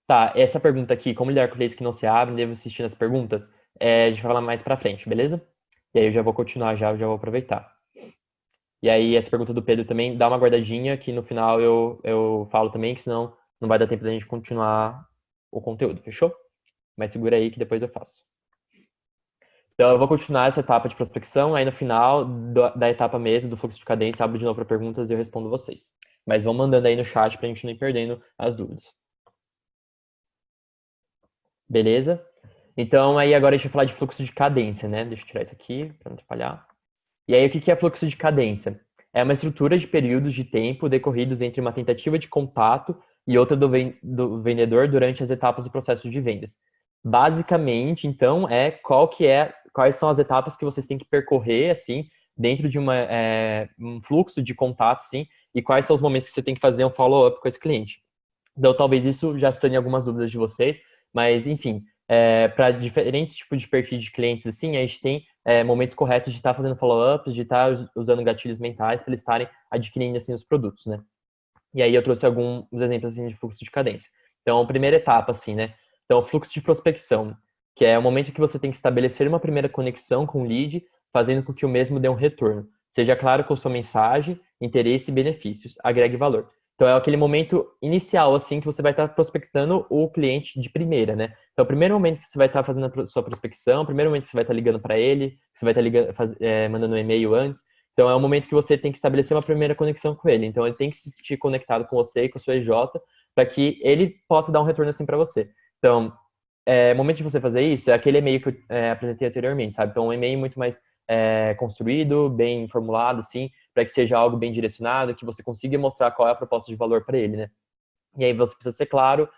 Tá, essa pergunta aqui, como lidar com leads que não se abrem, devo assistir nas perguntas, a gente vai falar mais pra frente, beleza? E aí eu já vou continuar já vou aproveitar. E aí essa pergunta do Pedro também, dá uma guardadinha que no final eu falo também, que senão não vai dar tempo da gente continuar o conteúdo, fechou? Mas segura aí que depois eu faço. Então, eu vou continuar essa etapa de prospecção, aí no final da etapa mesmo, do fluxo de cadência, abro de novo para perguntas e eu respondo vocês. Mas vão mandando aí no chat para a gente não ir perdendo as dúvidas. Beleza? Então, aí agora a gente vai falar de fluxo de cadência, né? Deixa eu tirar isso aqui para não atrapalhar. E aí, o que é fluxo de cadência? É uma estrutura de períodos de tempo decorridos entre uma tentativa de contato e outra do vendedor durante as etapas do processo de vendas. Basicamente, então, quais são as etapas que vocês têm que percorrer, assim, dentro de um fluxo de contato, assim, e quais são os momentos que você tem que fazer um follow-up com esse cliente. Então, talvez isso já sane algumas dúvidas de vocês, mas, enfim, para diferentes tipos de perfil de clientes, assim, a gente tem momentos corretos de estar fazendo follow-ups, de estar usando gatilhos mentais para eles estarem adquirindo, assim, os produtos, né? E aí eu trouxe alguns exemplos, assim, de fluxo de cadência. Então, a primeira etapa, assim, né? Então, o fluxo de prospecção, que é o momento que você tem que estabelecer uma primeira conexão com o lead, fazendo com que o mesmo dê um retorno. Seja claro com sua mensagem, interesse e benefícios, agregue valor. Então, é aquele momento inicial, assim, que você vai estar prospectando o cliente de primeira, né? Então, o primeiro momento que você vai estar fazendo a sua prospecção, o primeiro momento que você vai estar ligando para ele, que você vai estar mandando um e-mail antes. Então, é o momento que você tem que estabelecer uma primeira conexão com ele. Então, ele tem que se sentir conectado com você e com a sua EJ, para que ele possa dar um retorno assim para você. Então, o momento de você fazer isso é aquele e-mail que eu apresentei anteriormente, sabe? Então, um e-mail muito mais construído, bem formulado, assim, para que seja algo bem direcionado, que você consiga mostrar qual é a proposta de valor para ele, né? E aí você precisa ser claro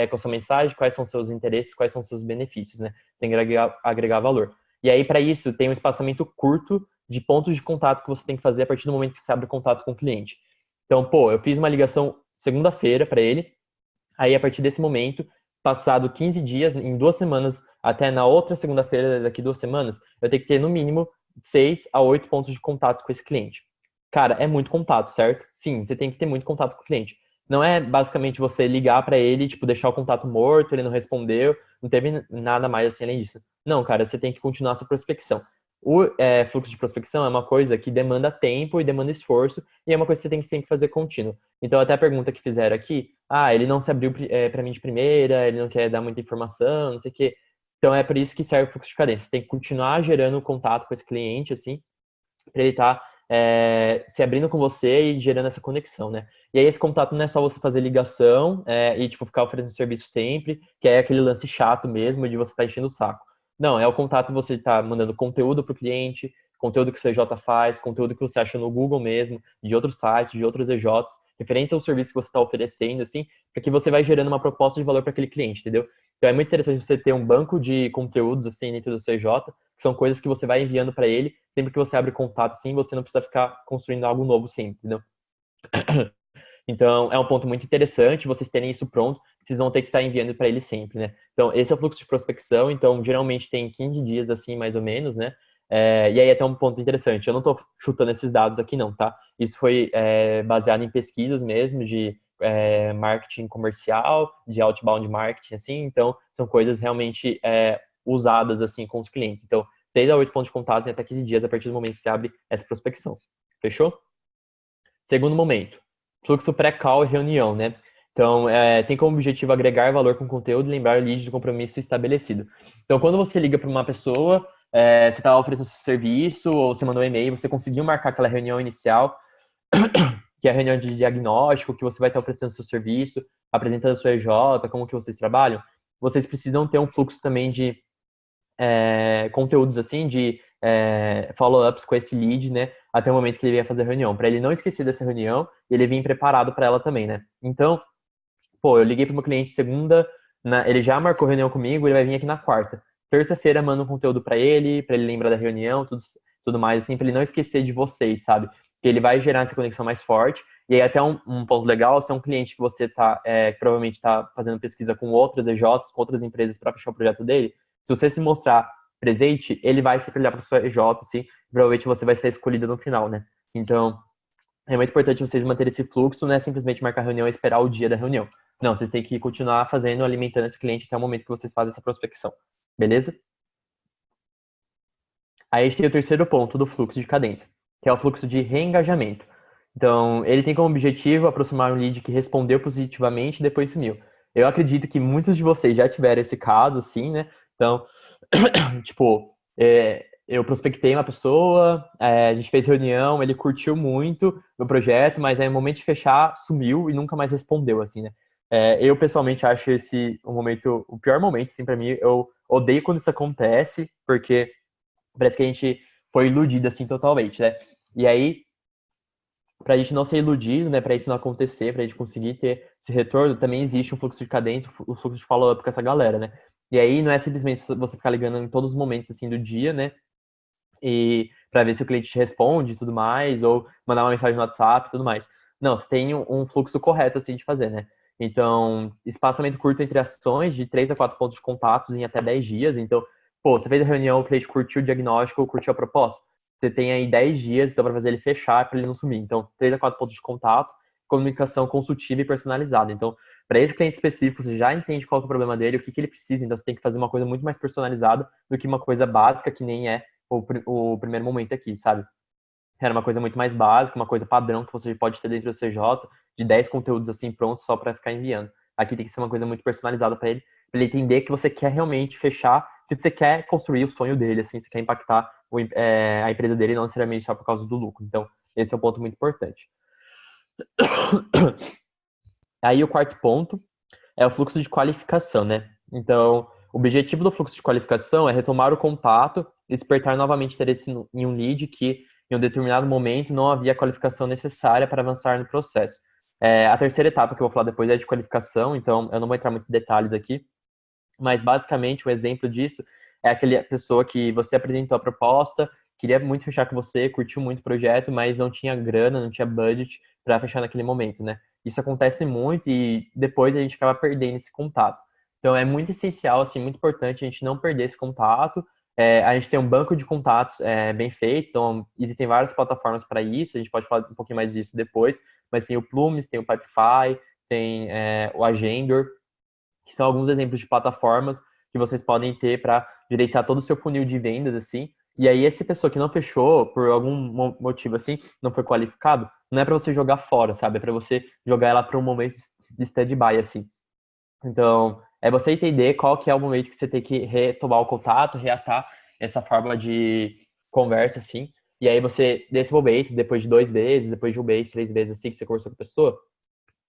com a sua mensagem, quais são seus interesses, quais são seus benefícios, né? Tem que agregar valor. E aí, para isso, tem um espaçamento curto de pontos de contato que você tem que fazer a partir do momento que você abre contato com o cliente. Então, pô, eu fiz uma ligação segunda-feira para ele, aí a partir desse momento, passado 15 dias, em 2 semanas, até na outra segunda-feira, daqui 2 semanas, eu tenho que ter no mínimo 6 a 8 pontos de contato com esse cliente. Cara, é muito contato, certo? Sim, você tem que ter muito contato com o cliente. Não é basicamente você ligar para ele, tipo, deixar o contato morto, ele não respondeu, não teve nada mais assim além disso. Não, cara, você tem que continuar essa prospecção. O fluxo de prospecção é uma coisa que demanda tempo e demanda esforço, e é uma coisa que você tem que sempre fazer contínuo. Então, até a pergunta que fizeram aqui, ele não se abriu para mim de primeira, ele não quer dar muita informação, não sei o quê. Então, é por isso que serve o fluxo de cadência. Você tem que continuar gerando contato com esse cliente, assim, para ele estar se abrindo com você e gerando essa conexão, né? E aí esse contato não é só você fazer ligação e tipo ficar oferecendo serviço sempre, que é aquele lance chato mesmo de você estar enchendo o saco. Não, é o contato você estar mandando conteúdo para o cliente, conteúdo que o CJ faz, conteúdo que você acha no Google mesmo, de outros sites, de outros EJs, referentes ao serviço que você está oferecendo, assim, para que você vai gerando uma proposta de valor para aquele cliente, entendeu? Então é muito interessante você ter um banco de conteúdos assim dentro do CJ, que são coisas que você vai enviando para ele sempre que você abre contato, assim, você não precisa ficar construindo algo novo sempre, entendeu? Então, é um ponto muito interessante vocês terem isso pronto, vocês vão ter que estar enviando para ele sempre, né? Então, esse é o fluxo de prospecção, então, geralmente tem 15 dias, assim, mais ou menos, né? E aí, até um ponto interessante, eu não estou chutando esses dados aqui, não, tá? Isso foi baseado em pesquisas mesmo, de marketing comercial, de outbound marketing, assim, então, são coisas realmente usadas, assim, com os clientes. Então, 6 a 8 pontos de contato em até 15 dias a partir do momento que você abre essa prospecção. Fechou? Segundo momento, fluxo pré-call e reunião, né? Então, tem como objetivo agregar valor com conteúdo e lembrar o lead do compromisso estabelecido. Então, quando você liga para uma pessoa, você está oferecendo seu serviço, ou você mandou um e-mail, você conseguiu marcar aquela reunião inicial, que é a reunião de diagnóstico, que você vai estar oferecendo seu serviço, apresentando a sua EJ, como que vocês trabalham, vocês precisam ter um fluxo também de conteúdos assim, de follow-ups com esse lead, né, até o momento que ele venha fazer a reunião, para ele não esquecer dessa reunião e ele vir preparado para ela também, né. Então, pô, eu liguei para o meu cliente segunda, ele já marcou reunião comigo, ele vai vir aqui na quarta. Terça-feira mando um conteúdo para ele lembrar da reunião, tudo mais, assim, para ele não esquecer de vocês, sabe? Que ele vai gerar essa conexão mais forte. E aí até um ponto legal, se é um cliente que você provavelmente está fazendo pesquisa com outras EJs, com outras empresas para fechar o projeto dele, se você se mostrar presente, ele vai se olhar para sua EJ, assim, provavelmente você vai ser escolhido no final, né? Então, é muito importante vocês manterem esse fluxo, não é simplesmente marcar reunião e esperar o dia da reunião. Não, vocês têm que continuar fazendo, alimentando esse cliente até o momento que vocês fazem essa prospecção. Beleza? Aí a gente tem o terceiro ponto do fluxo de cadência, que é o fluxo de reengajamento. Então, ele tem como objetivo aproximar um lead que respondeu positivamente e depois sumiu. Eu acredito que muitos de vocês já tiveram esse caso, assim, né? Então, tipo, eu prospectei uma pessoa, a gente fez reunião, ele curtiu muito meu projeto, mas aí no momento de fechar, sumiu e nunca mais respondeu, assim, né? Eu pessoalmente acho esse o momento, o pior momento, assim, pra mim. Eu odeio quando isso acontece, porque parece que a gente foi iludido, assim, totalmente, né? E aí, pra gente não ser iludido, né, pra isso não acontecer, pra gente conseguir ter esse retorno, também existe um fluxo de cadência, um fluxo de follow-up com essa galera, né? E aí não é simplesmente você ficar ligando em todos os momentos, assim, do dia, né? E para ver se o cliente te responde e tudo mais, ou mandar uma mensagem no WhatsApp e tudo mais. Não, você tem um fluxo correto, assim, de fazer, né? Então, espaçamento curto entre ações, de 3 a 4 pontos de contatos em até 10 dias. Então, pô, você fez a reunião, o cliente curtiu o diagnóstico, curtiu a proposta. Você tem aí 10 dias, então, para fazer ele fechar, para ele não sumir. Então, 3 a 4 pontos de contato, comunicação consultiva e personalizada. Então, para esse cliente específico, você já entende qual é o problema dele, o que ele precisa. Então, você tem que fazer uma coisa muito mais personalizada do que uma coisa básica, que nem é o primeiro momento aqui, sabe? Era uma coisa muito mais básica, uma coisa padrão que você pode ter dentro do CJ, de 10 conteúdos assim prontos só para ficar enviando. Aqui tem que ser uma coisa muito personalizada para ele entender que você quer realmente fechar, que você quer construir o sonho dele, assim, você quer impactar a empresa dele, não necessariamente só por causa do lucro. Então, esse é um ponto muito importante. Aí o quarto ponto é o fluxo de qualificação, né? Então, o objetivo do fluxo de qualificação é retomar o contato e despertar novamente interesse em um lead que, em um determinado momento, não havia a qualificação necessária para avançar no processo. A terceira etapa que eu vou falar depois é de qualificação, então eu não vou entrar muito em detalhes aqui, mas basicamente um exemplo disso é aquela pessoa que você apresentou a proposta, queria muito fechar com você, curtiu muito o projeto, mas não tinha grana, não tinha budget para fechar naquele momento, né? Isso acontece muito e depois a gente acaba perdendo esse contato. Então é muito essencial, assim, muito importante a gente não perder esse contato. A gente tem um banco de contatos bem feito, então existem várias plataformas para isso, a gente pode falar um pouquinho mais disso depois, mas tem o Plumes, tem o Pipefy, tem o Agendor, que são alguns exemplos de plataformas que vocês podem ter para gerenciar todo o seu funil de vendas, assim. E aí, essa pessoa que não fechou, por algum motivo assim, não foi qualificado, não é para você jogar fora, sabe? É para você jogar ela para um momento de stand-by, assim. Então, é você entender qual que é o momento que você tem que retomar o contato, reatar essa forma de conversa, assim. E aí você, nesse momento, depois de 2 meses, depois de 1 mês, 3 meses, assim, que você conversou com a pessoa,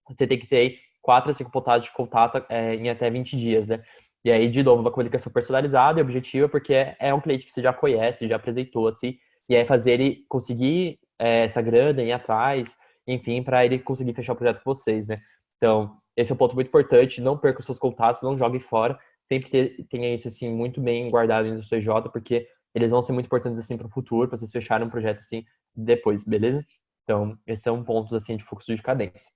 você tem que ter aí 4 a 5 pontadas de contato em até 20 dias, né? E aí, de novo, uma comunicação personalizada e objetiva, porque é um cliente que você já conhece, já apresentou, assim, e aí fazer ele conseguir essa grana, ir atrás, enfim, para ele conseguir fechar o projeto com vocês, né? Então, esse é um ponto muito importante, não perca os seus contatos, não jogue fora, sempre tenha isso, assim, muito bem guardado no CJ, porque eles vão ser muito importantes, assim, para o futuro, para vocês fecharem um projeto, assim, depois, beleza? Então, esses são pontos, assim, de fluxo de cadência.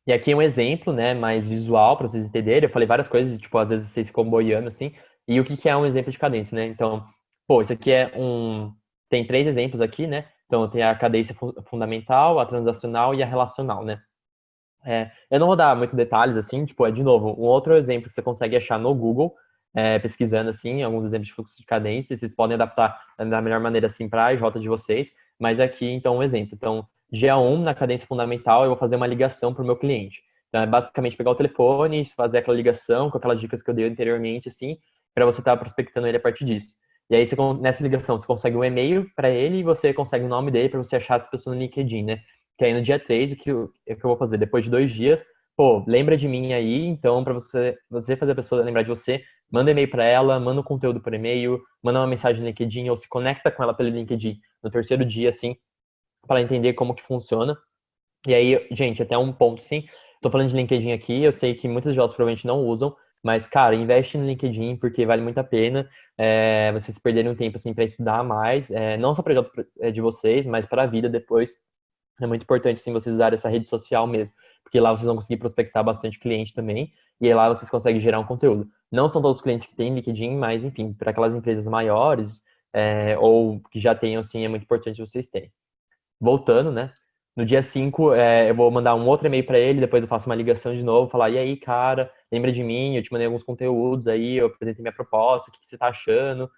E aqui é um exemplo, né, mais visual para vocês entenderem. Eu falei várias coisas, tipo, às vezes vocês ficam boiando assim. E o que que é um exemplo de cadência, né? Então, pô, isso aqui tem 3 exemplos aqui, né? Então, tem a cadência fundamental, a transacional e a relacional, né? Eu não vou dar muito detalhes, assim, tipo, de novo, um outro exemplo que você consegue achar no Google, pesquisando, assim, alguns exemplos de fluxo de cadência, vocês podem adaptar da melhor maneira, assim, para a J de vocês, mas aqui, então, um exemplo. Então, GA1, na cadência fundamental, eu vou fazer uma ligação para o meu cliente. Então, é basicamente pegar o telefone, fazer aquela ligação com aquelas dicas que eu dei anteriormente, assim, para você estar prospectando ele a partir disso. E aí, nessa ligação, você consegue um e-mail para ele e você consegue o nome dele para você achar essa pessoa no LinkedIn, né? Que aí no dia 3, o que eu vou fazer? Depois de 2 dias, pô, lembra de mim aí, então, para você fazer a pessoa lembrar de você, manda e-mail para ela, manda um conteúdo por e-mail, manda uma mensagem no LinkedIn ou se conecta com ela pelo LinkedIn no terceiro dia, assim, para entender como que funciona. E aí, gente, até um ponto, sim, tô falando de LinkedIn aqui, eu sei que muitos jovens provavelmente não usam, mas, cara, investe no LinkedIn porque vale muito a pena vocês perderem um tempo, assim, para estudar mais, não só para jogos de vocês, mas para a vida depois. É muito importante, sim, vocês usarem essa rede social mesmo, porque lá vocês vão conseguir prospectar bastante cliente também, e aí lá vocês conseguem gerar um conteúdo. Não são todos os clientes que têm LinkedIn, mas, enfim, para aquelas empresas maiores, ou que já tenham, sim, é muito importante vocês terem. Voltando, né? No dia 5, eu vou mandar um outro e-mail para ele, depois eu faço uma ligação de novo, falar, e aí, cara, lembra de mim, eu te mandei alguns conteúdos aí, eu apresentei minha proposta, o que você tá achando?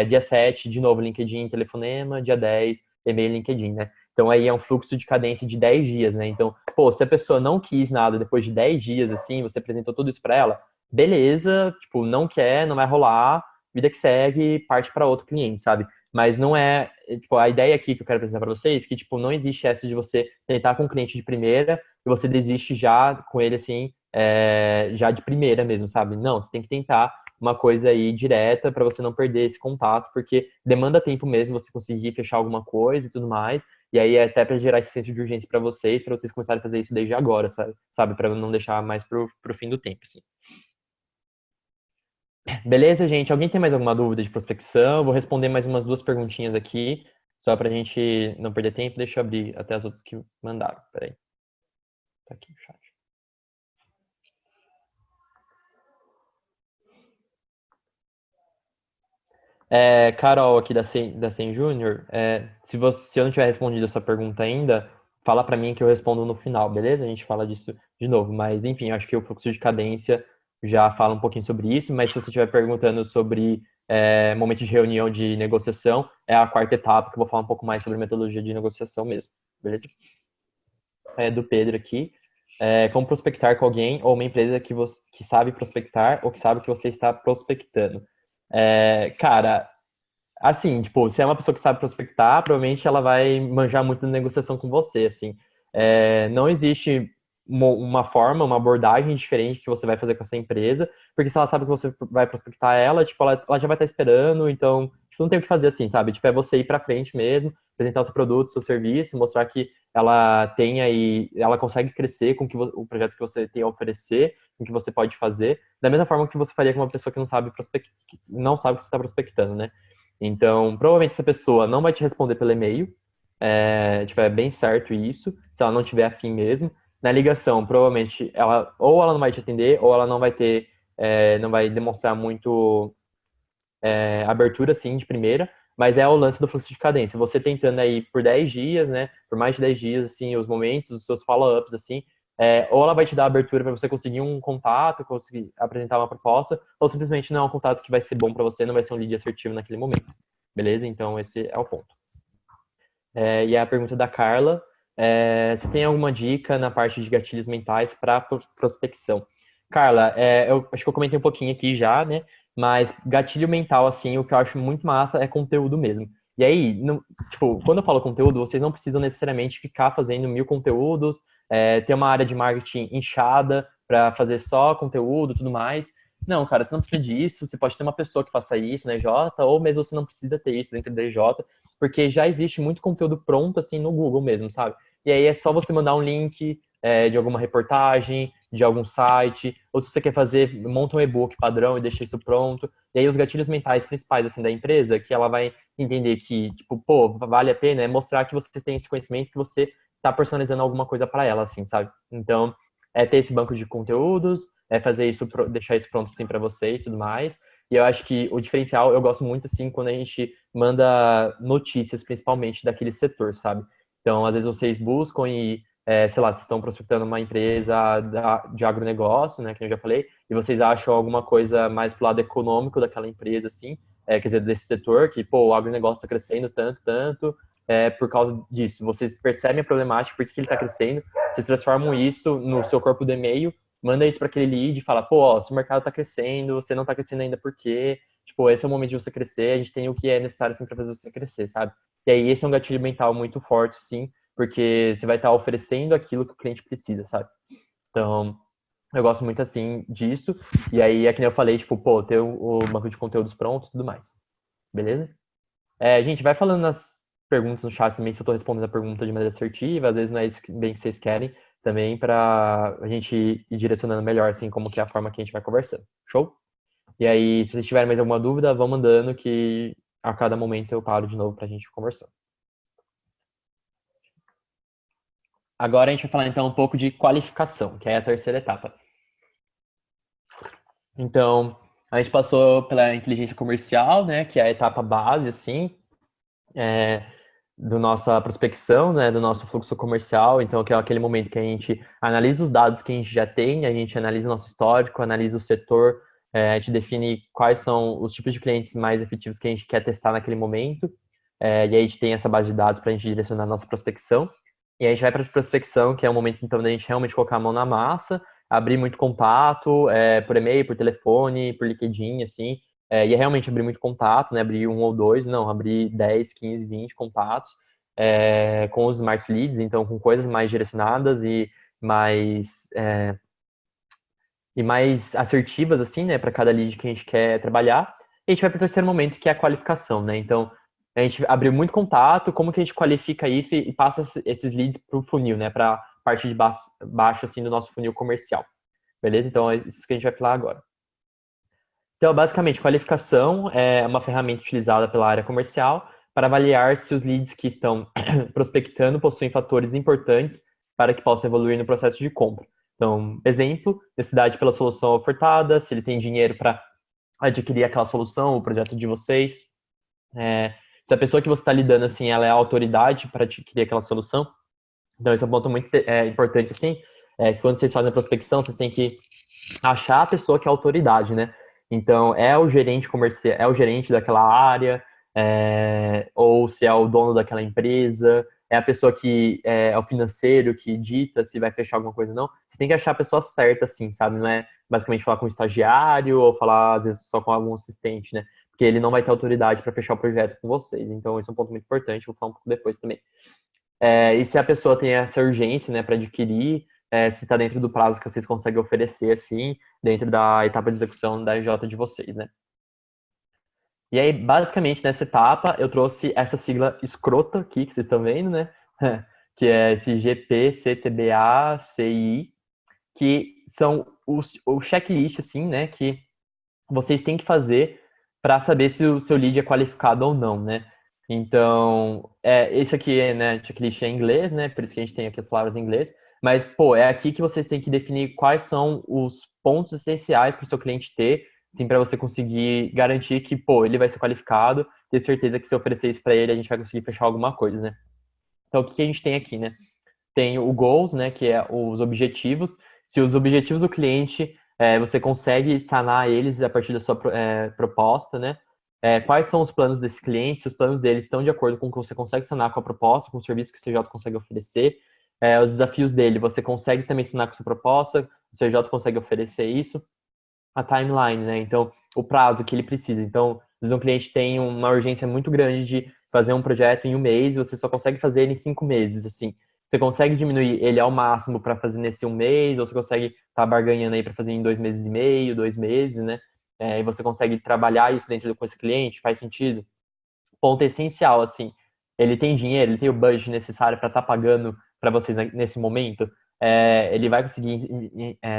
Dia 7, de novo, LinkedIn, telefonema, dia 10, e-mail, LinkedIn, né? Então aí é um fluxo de cadência de 10 dias, né? Então, pô, se a pessoa não quis nada depois de 10 dias, assim, você apresentou tudo isso para ela, beleza, tipo, não quer, não vai rolar, vida que segue, parte para outro cliente, sabe? Mas não é, tipo, a ideia aqui que eu quero apresentar para vocês, que, tipo, não existe essa de você tentar com o cliente de primeira e você desiste já com ele, assim, já de primeira mesmo, sabe? Não, você tem que tentar uma coisa aí direta para você não perder esse contato, porque demanda tempo mesmo você conseguir fechar alguma coisa e tudo mais, e aí é até para gerar esse senso de urgência para vocês começarem a fazer isso desde agora, sabe? Para não deixar mais pro fim do tempo, assim. Beleza, gente? Alguém tem mais alguma dúvida de prospecção? Vou responder mais umas duas perguntinhas aqui, só pra gente não perder tempo. Deixa eu abrir até as outras que mandaram. Peraí. Tá aqui o chat. Carol, aqui da Sen Júnior, se eu não tiver respondido a sua pergunta ainda, fala pra mim que eu respondo no final, beleza? A gente fala disso de novo. Mas, enfim, acho que o fluxo de cadência já fala um pouquinho sobre isso. Mas se você estiver perguntando sobre momento de reunião de negociação, é a quarta etapa, que eu vou falar um pouco mais sobre metodologia de negociação mesmo, beleza? Do Pedro aqui. Como prospectar com alguém ou uma empresa que sabe prospectar ou que sabe que você está prospectando. Cara, assim, tipo, se é uma pessoa que sabe prospectar, provavelmente ela vai manjar muito na negociação com você, assim. Não existe uma forma, uma abordagem diferente que você vai fazer com essa empresa, porque se ela sabe que você vai prospectar ela, tipo, ela já vai estar esperando, então, tipo, não tem o que fazer assim, sabe? Tipo, é você ir pra frente mesmo, apresentar o seu produto, o seu serviço, mostrar que ela tem aí, ela consegue crescer com o projeto que você tem a oferecer, com o que você pode fazer, da mesma forma que você faria com uma pessoa que não sabe não sabe que você está prospectando, né? Então, provavelmente essa pessoa não vai te responder pelo e-mail, tipo, é bem certo isso, se ela não tiver afim mesmo. Na ligação, provavelmente ou ela não vai te atender, ou ela não vai ter, não vai demonstrar muito abertura, assim, de primeira, mas é o lance do fluxo de cadência. Você tentando aí por 10 dias, né, por mais de 10 dias, assim, os momentos, os seus follow-ups, assim, ou ela vai te dar abertura para você conseguir um contato, conseguir apresentar uma proposta, ou simplesmente não é um contato que vai ser bom para você, não vai ser um lead assertivo naquele momento. Beleza? Então, esse é o ponto. E a pergunta da Carla, se tem alguma dica na parte de gatilhos mentais para prospecção? Carla, eu acho que eu comentei um pouquinho aqui já, né? Mas gatilho mental, assim, o que eu acho muito massa é conteúdo mesmo. E aí, tipo, quando eu falo conteúdo, vocês não precisam necessariamente ficar fazendo 1000 conteúdos, ter uma área de marketing inchada para fazer só conteúdo e tudo mais. Não, cara, você não precisa disso, você pode ter uma pessoa que faça isso na EJ, ou mesmo você não precisa ter isso dentro da EJ, porque já existe muito conteúdo pronto, assim, no Google mesmo, sabe? E aí é só você mandar um link de alguma reportagem, de algum site, ou se você quer fazer, monta um e-book padrão e deixa isso pronto. E aí os gatilhos mentais principais, assim, da empresa, que ela vai entender que, tipo, pô, vale a pena, é mostrar que vocês têm esse conhecimento, que você tá personalizando alguma coisa para ela, assim, sabe? Então, ter esse banco de conteúdos, fazer isso, deixar isso pronto, assim, para você e tudo mais. E eu acho que o diferencial, eu gosto muito, assim, quando a gente manda notícias, principalmente daquele setor, sabe? Então, às vezes vocês buscam e, sei lá, vocês estão prospectando uma empresa de agronegócio, né, que eu já falei, e vocês acham alguma coisa mais pro lado econômico daquela empresa, assim, quer dizer, desse setor, que, pô, o agronegócio está crescendo tanto, tanto, por causa disso. Vocês percebem a problemática, por que ele está crescendo, vocês transformam isso no seu corpo do e-mail, manda isso para aquele lead e fala, pô, ó, se o mercado está crescendo, você não está crescendo ainda por quê? Tipo, esse é o momento de você crescer, a gente tem o que é necessário assim, para fazer você crescer, sabe? E aí esse é um gatilho mental muito forte, sim, porque você vai estar oferecendo aquilo que o cliente precisa, sabe? Então, eu gosto muito assim disso. E aí, é que nem eu falei, tipo, pô, ter o banco de conteúdos pronto e tudo mais. Beleza? Gente, vai falando nas perguntas no chat também se eu tô respondendo a pergunta de maneira assertiva, às vezes não é isso bem que vocês querem, também para a gente ir direcionando melhor, assim, como que é a forma que a gente vai conversando. Show? E aí, se vocês tiverem mais alguma dúvida, vão mandando que a cada momento eu paro de novo pra gente conversar. Agora a gente vai falar então um pouco de qualificação, que é a terceira etapa. Então, a gente passou pela inteligência comercial, né, que é a etapa base, assim, é, do nossa prospecção, né, do nosso fluxo comercial. Então, que é aquele momento que a gente analisa os dados que a gente já tem, a gente analisa o nosso histórico, analisa o setor, a gente define quais são os tipos de clientes mais efetivos que a gente quer testar naquele momento. e aí a gente tem essa base de dados para a gente direcionar a nossa prospecção. E aí a gente vai para a prospecção, que é o momento então da gente realmente colocar a mão na massa, abrir muito contato, por e-mail, por telefone, por LinkedIn, assim, e é realmente abrir muito contato, né? Abrir um ou dois, não, abrir 10, 15, 20 contatos, com os smart leads, então com coisas mais direcionadas mais, e mais assertivas, assim, né, para cada lead que a gente quer trabalhar. E a gente vai para o terceiro momento, que é a qualificação, né? Então, a gente abriu muito contato, como que a gente qualifica isso e passa esses leads para o funil, né, para a parte de baixo, assim, do nosso funil comercial. Beleza? Então, é isso que a gente vai falar agora. Então, basicamente, qualificação é uma ferramenta utilizada pela área comercial para avaliar se os leads que estão prospectando possuem fatores importantes para que possam evoluir no processo de compra. Então, exemplo, necessidade pela solução ofertada, se ele tem dinheiro para adquirir aquela solução, o projeto de vocês, se a pessoa que você está lidando, assim, ela é a autoridade para adquirir aquela solução. Então, esse é um ponto muito importante, assim, que quando vocês fazem a prospecção, vocês têm que achar a pessoa que é a autoridade, né? Então, é o gerente comercial, é o gerente daquela área, ou se é o dono daquela empresa, é a pessoa que é o financeiro que dita se vai fechar alguma coisa ou não. Você tem que achar a pessoa certa, assim, sabe? Não é basicamente falar com o estagiário ou falar, às vezes, só com algum assistente, né? Porque ele não vai ter autoridade para fechar o projeto com vocês. Então, esse é um ponto muito importante, vou falar um pouco depois também. E se a pessoa tem essa urgência, né, para adquirir, se está dentro do prazo que vocês conseguem oferecer, assim, dentro da etapa de execução da EJ de vocês, né? E aí, basicamente, nessa etapa, eu trouxe essa sigla escrota aqui, que vocês estão vendo, né? Que é esse GPCTBACI, que são o checklist, assim, né, que vocês têm que fazer para saber se o seu lead é qualificado ou não, né? Então, esse aqui é, né, checklist em inglês, né? Por isso que a gente tem aqui as palavras em inglês. Mas, pô, é aqui que vocês têm que definir quais são os pontos essenciais para o seu cliente ter, assim, para você conseguir garantir que, pô, ele vai ser qualificado, ter certeza que se oferecer isso para ele, a gente vai conseguir fechar alguma coisa, né? Então, o que a gente tem aqui, né? Tem o goals, né, que é os objetivos. Se os objetivos do cliente, você consegue sanar eles a partir da sua proposta, né? Quais são os planos desse cliente? Se os planos dele estão de acordo com o que você consegue sanar com a proposta, com o serviço que o CJ consegue oferecer. Os desafios dele, você consegue também sanar com a sua proposta, o CJ consegue oferecer isso. A timeline, né? Então, o prazo que ele precisa. Então, às vezes um cliente tem uma urgência muito grande de fazer um projeto em um mês, e você só consegue fazer ele em 5 meses, assim. Você consegue diminuir ele ao máximo para fazer nesse um mês, ou você consegue estar barganhando aí para fazer em 2 meses e meio, 2 meses, né? E você consegue trabalhar isso dentro com esse cliente, faz sentido? Ponto essencial, assim, ele tem dinheiro, ele tem o budget necessário para estar pagando para vocês nesse momento, ele vai conseguir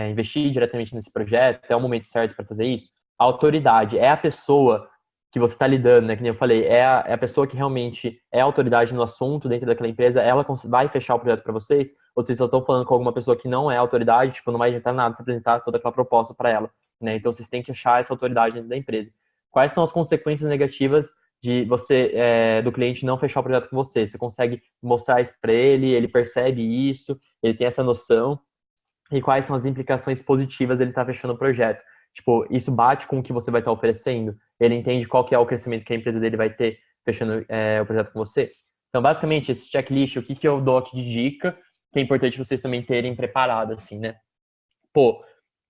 investir diretamente nesse projeto, é o momento certo para fazer isso. A autoridade é a pessoa que você está lidando, né? Que nem eu falei, é a pessoa que realmente é a autoridade no assunto dentro daquela empresa, ela vai fechar o projeto para vocês, ou vocês só estão falando com alguma pessoa que não é autoridade, tipo, não vai adiantar nada se apresentar toda aquela proposta para ela, né? Então vocês têm que achar essa autoridade dentro da empresa. Quais são as consequências negativas de você, do cliente não fechar o projeto com você? Você consegue mostrar isso para ele, ele percebe isso, ele tem essa noção, e quais são as implicações positivas dele estar fechando o projeto? Tipo, isso bate com o que você vai estar oferecendo? Ele entende qual que é o crescimento que a empresa dele vai ter fechando o projeto com você? Então, basicamente, esse checklist, o que que eu dou aqui de dica, que é importante vocês também terem preparado, assim, né? Pô,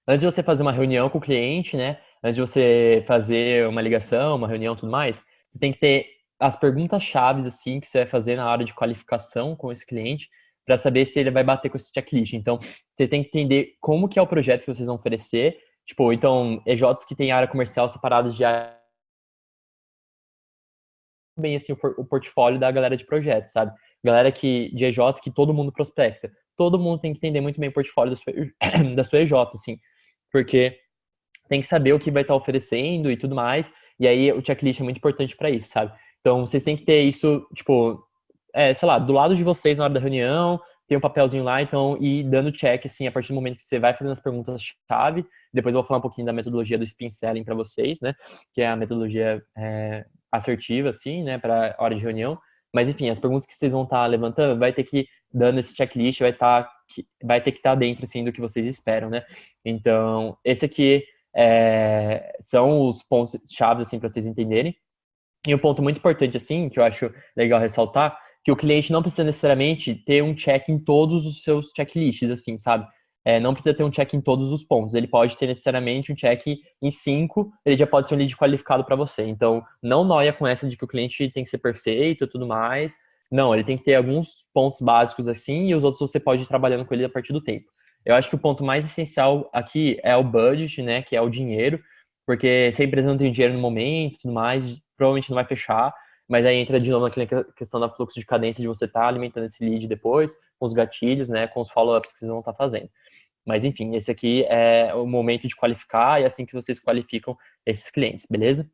antes de você fazer uma reunião com o cliente, né? Antes de você fazer uma ligação, uma reunião, tudo mais, você tem que ter as perguntas chaves assim que você vai fazer na hora de qualificação com esse cliente para saber se ele vai bater com esse checklist. Então, vocês têm que entender como que é o projeto que vocês vão oferecer. Tipo, então, EJs que tem área comercial separadas de área bem assim o portfólio da galera de projetos, sabe? Galera de EJ que todo mundo prospecta. Todo mundo tem que entender muito bem o portfólio da sua EJ, assim, porque tem que saber o que vai estar oferecendo e tudo mais. E aí o checklist é muito importante para isso, sabe? Então vocês têm que ter isso, tipo, sei lá, do lado de vocês na hora da reunião, tem um papelzinho lá, então, e dando check, assim, a partir do momento que você vai fazendo as perguntas-chave. Depois eu vou falar um pouquinho da metodologia do spin selling para vocês, né? Que é a metodologia assertiva, assim, né, para hora de reunião. Mas enfim, as perguntas que vocês vão estar levantando, vai ter que dando esse checklist, vai ter que estar dentro assim do que vocês esperam, né? Então, esse aqui são os pontos chaves assim para vocês entenderem. E um ponto muito importante, assim, que eu acho legal ressaltar, que o cliente não precisa necessariamente ter um check em todos os seus checklists, assim, sabe? Não precisa ter um check em todos os pontos. Ele pode ter necessariamente um check em 5, ele já pode ser um lead qualificado para você. Então, não noia com essa de que o cliente tem que ser perfeito e tudo mais. Não, ele tem que ter alguns pontos básicos assim, e os outros você pode ir trabalhando com ele a partir do tempo. Eu acho que o ponto mais essencial aqui é o budget, né, que é o dinheiro, porque se a empresa não tem dinheiro no momento e tudo mais, provavelmente não vai fechar, mas aí entra de novo naquela questão da fluxo de cadência de você estar alimentando esse lead depois, com os gatilhos, né, com os follow-ups que vocês vão estar fazendo. Mas enfim, esse aqui é o momento de qualificar e é assim que vocês qualificam esses clientes, beleza?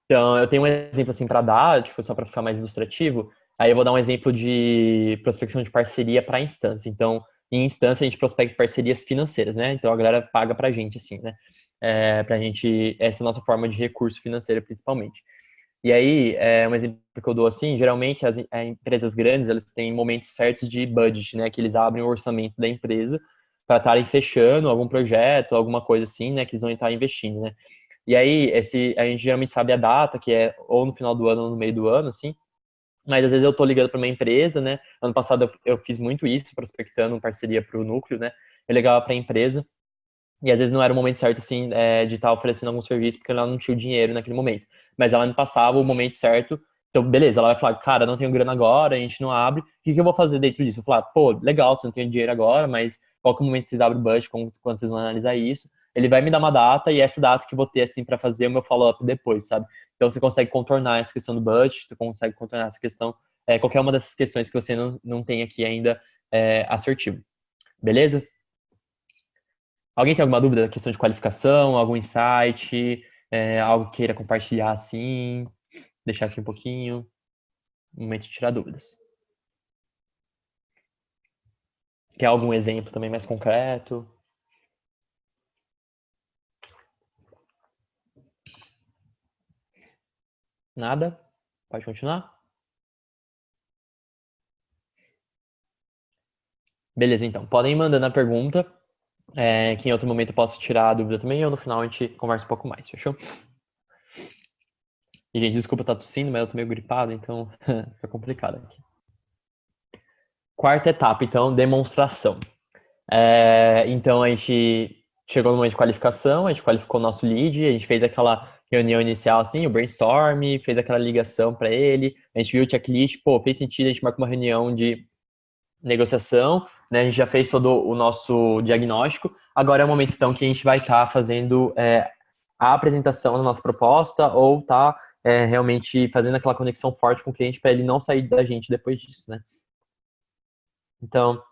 Então, eu tenho um exemplo assim para dar, tipo, só para ficar mais ilustrativo. Aí eu vou dar um exemplo de prospecção de parceria para instância. Então, em instância a gente prospecta parcerias financeiras, né? Então a galera paga pra gente assim, né? Pra gente, essa é a nossa forma de recurso financeiro principalmente. E aí, um exemplo que eu dou assim, geralmente as empresas grandes, elas têm momentos certos de budget, né? Que eles abrem o orçamento da empresa para estarem fechando algum projeto, alguma coisa assim, né? Que eles vão estar investindo, né? E aí, a gente geralmente sabe a data, que é ou no final do ano ou no meio do ano, assim. Mas às vezes eu tô ligando para uma empresa, né? Ano passado eu fiz muito isso, prospectando parceria para o núcleo, né? Eu ligava para a empresa e às vezes não era o momento certo, assim, de estar oferecendo algum serviço, porque ela não tinha o dinheiro naquele momento. Mas ela me passava o momento certo. Então, beleza, ela vai falar, cara, não tenho grana agora, a gente não abre. O que que eu vou fazer dentro disso? Eu falar, pô, legal, você não tem dinheiro agora, mas qual que é o momento que vocês abrem o budget, quando vocês vão analisar isso? Ele vai me dar uma data e essa data que eu vou ter, assim, para fazer o meu follow-up depois, sabe? Então, você consegue contornar essa questão do budget, você consegue contornar essa questão, qualquer uma dessas questões que você não tem aqui ainda assertivo. Beleza? Alguém tem alguma dúvida da questão de qualificação, algum insight, algo que queira compartilhar assim? Deixar aqui um pouquinho, um momento de tirar dúvidas. Quer algum exemplo também mais concreto? Nada? Pode continuar? Beleza, então. Podem ir mandando a pergunta, que em outro momento eu posso tirar a dúvida também, ou no final a gente conversa um pouco mais, fechou? E, gente, desculpa estar tossindo, mas eu tô meio gripado, então fica complicado aqui. Quarta etapa, então, demonstração. Então a gente chegou no momento de qualificação, a gente qualificou o nosso lead, a gente fez aquela reunião inicial assim, o brainstorm, fez aquela ligação para ele, a gente viu o checklist, pô, fez sentido, a gente marcou uma reunião de negociação, né? A gente já fez todo o nosso diagnóstico. Agora é o momento então que a gente vai estar fazendo a apresentação da nossa proposta ou tá realmente fazendo aquela conexão forte com o cliente para ele não sair da gente depois disso, né? Então,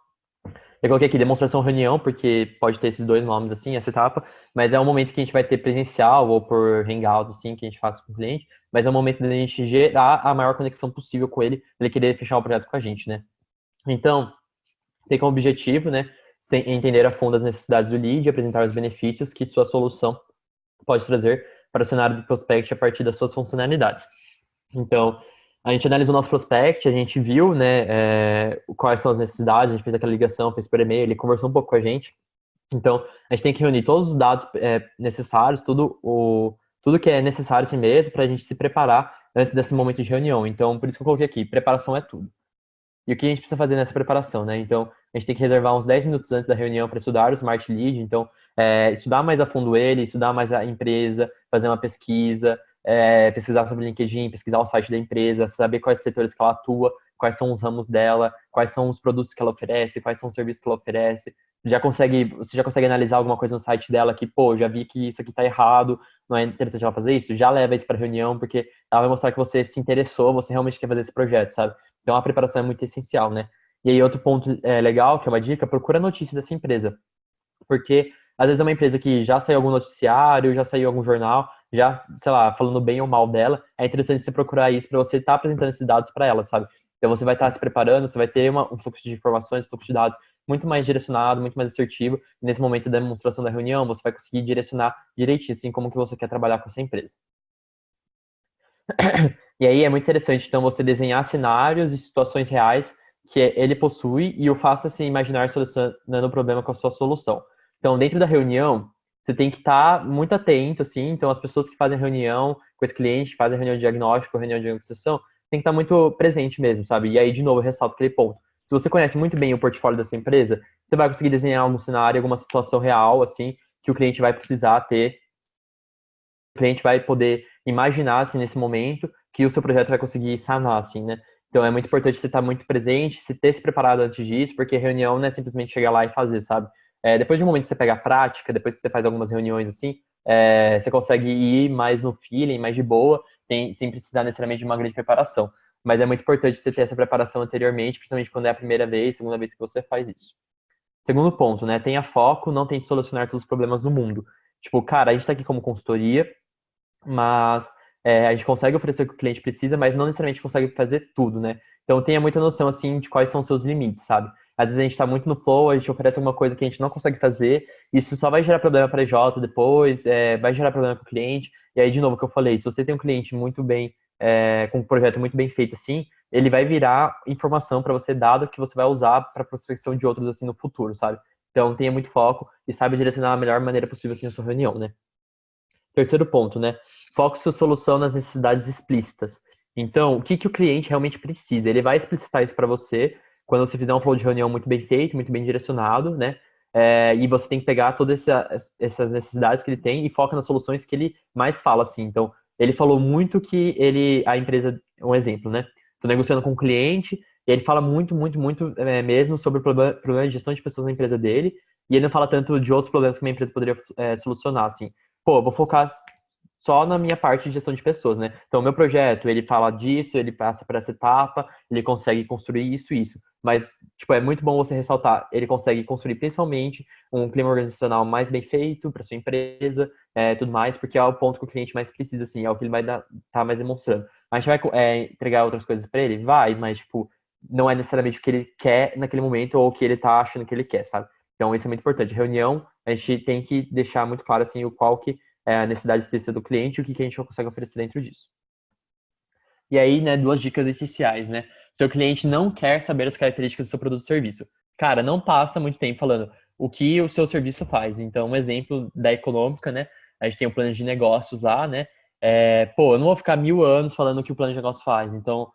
eu coloquei aqui demonstração reunião, porque pode ter esses dois nomes, assim, essa etapa, mas é um momento que a gente vai ter presencial ou por hangout, assim, que a gente faz com o cliente, mas é um momento da gente gerar a maior conexão possível com ele, pra ele querer fechar o projeto com a gente, né? Então, tem como objetivo, né, entender a fundo as necessidades do lead e apresentar os benefícios que sua solução pode trazer para o cenário do prospect a partir das suas funcionalidades. Então, a gente analisou o nosso prospect, a gente viu, né, quais são as necessidades, a gente fez aquela ligação, fez por e-mail, ele conversou um pouco com a gente. Então, a gente tem que reunir todos os dados necessários, tudo que é necessário assim mesmo, para a gente se preparar antes desse momento de reunião. Então, por isso que eu coloquei aqui, preparação é tudo. E o que a gente precisa fazer nessa preparação, né? Então, a gente tem que reservar uns 10 minutos antes da reunião para estudar o Smart Lead. Então, estudar mais a fundo ele, estudar mais a empresa, fazer uma pesquisa, pesquisar sobre o LinkedIn, pesquisar o site da empresa, saber quais setores que ela atua, quais são os ramos dela, quais são os produtos que ela oferece, quais são os serviços que ela oferece. Você já consegue analisar alguma coisa no site dela que, pô, já vi que isso aqui tá errado, não é interessante ela fazer isso? Já leva isso para reunião, porque ela vai mostrar que você se interessou, você realmente quer fazer esse projeto, sabe? Então a preparação é muito essencial, né? E aí outro ponto legal, que é uma dica, procura notícia dessa empresa. Porque às vezes é uma empresa que já saiu algum noticiário, já saiu algum jornal, já, sei lá, falando bem ou mal dela, é interessante você procurar isso para você estar apresentando esses dados para ela, sabe? Então você vai estar se preparando, você vai ter um fluxo de informações, um fluxo de dados muito mais direcionado, muito mais assertivo. E nesse momento da demonstração da reunião, você vai conseguir direcionar direitinho, assim, como que você quer trabalhar com essa empresa. E aí é muito interessante, então, você desenhar cenários e situações reais que ele possui e o faça se imaginar solucionando o problema com a sua solução. Então, dentro da reunião, você tem que estar muito atento, assim, então as pessoas que fazem a reunião, com esse cliente, faz a reunião de diagnóstico, a reunião de negociação, tem que estar muito presente mesmo, sabe? E aí, de novo, eu ressalto aquele ponto. Se você conhece muito bem o portfólio da sua empresa, você vai conseguir desenhar um cenário, alguma situação real, assim, que o cliente vai precisar ter, o cliente vai poder imaginar, assim, nesse momento, que o seu projeto vai conseguir sanar, assim, né? Então, é muito importante você estar muito presente, se ter se preparado antes disso, porque reunião não é simplesmente chegar lá e fazer, sabe? Depois de um momento que você pega a prática, depois que você faz algumas reuniões, assim, você consegue ir mais no feeling, mais de boa, sem precisar necessariamente de uma grande preparação. Mas é muito importante você ter essa preparação anteriormente, principalmente quando é a primeira vez, segunda vez que você faz isso. Segundo ponto, né? Tenha foco, não tente solucionar todos os problemas do mundo. Tipo, cara, a gente tá aqui como consultoria, mas a gente consegue oferecer o que o cliente precisa, mas não necessariamente consegue fazer tudo, né? Então tenha muita noção, assim, de quais são os seus limites, sabe? Às vezes a gente está muito no flow, a gente oferece alguma coisa que a gente não consegue fazer, isso só vai gerar problema para a EJ depois, vai gerar problema para o cliente, e aí, de novo, o que eu falei, se você tem um cliente muito bem, com um projeto muito bem feito assim, ele vai virar informação para você, dado que você vai usar para prospecção de outros, assim, no futuro, sabe? Então tenha muito foco e saiba direcionar a melhor maneira possível, assim, a sua reunião, né? Terceiro ponto, né? Foque sua solução nas necessidades explícitas. Então, o que, que o cliente realmente precisa? Ele vai explicitar isso para você quando você fizer um flow de reunião muito bem feito, muito bem direcionado, né? E você tem que pegar todas essas necessidades que ele tem e foca nas soluções que ele mais fala, assim. Então, ele falou muito que a empresa, um exemplo, né? Estou negociando com um cliente e ele fala muito, muito, muito mesmo sobre o problema de gestão de pessoas na empresa dele e ele não fala tanto de outros problemas que uma empresa poderia solucionar, assim. Pô, vou focar só na minha parte de gestão de pessoas, né? Então, o meu projeto, ele fala disso, ele passa por essa etapa, ele consegue construir isso e isso. Mas, tipo, é muito bom você ressaltar, ele consegue construir principalmente um clima organizacional mais bem feito para sua empresa, tudo mais, porque é o ponto que o cliente mais precisa, assim, é o que ele vai tá mais demonstrando. A gente vai entregar outras coisas para ele? Vai, mas, tipo, não é necessariamente o que ele quer naquele momento ou o que ele tá achando que ele quer, sabe? Então, isso é muito importante. Reunião, a gente tem que deixar muito claro, assim, o qual que a necessidade específica do cliente e o que a gente consegue oferecer dentro disso. E aí, né, duas dicas essenciais, né? Seu cliente não quer saber as características do seu produto ou serviço. Cara, não passa muito tempo falando o que o seu serviço faz. Então, um exemplo da econômica, né? A gente tem o plano de negócios lá, né? Eu não vou ficar 1000 anos falando o que o plano de negócio faz. Então,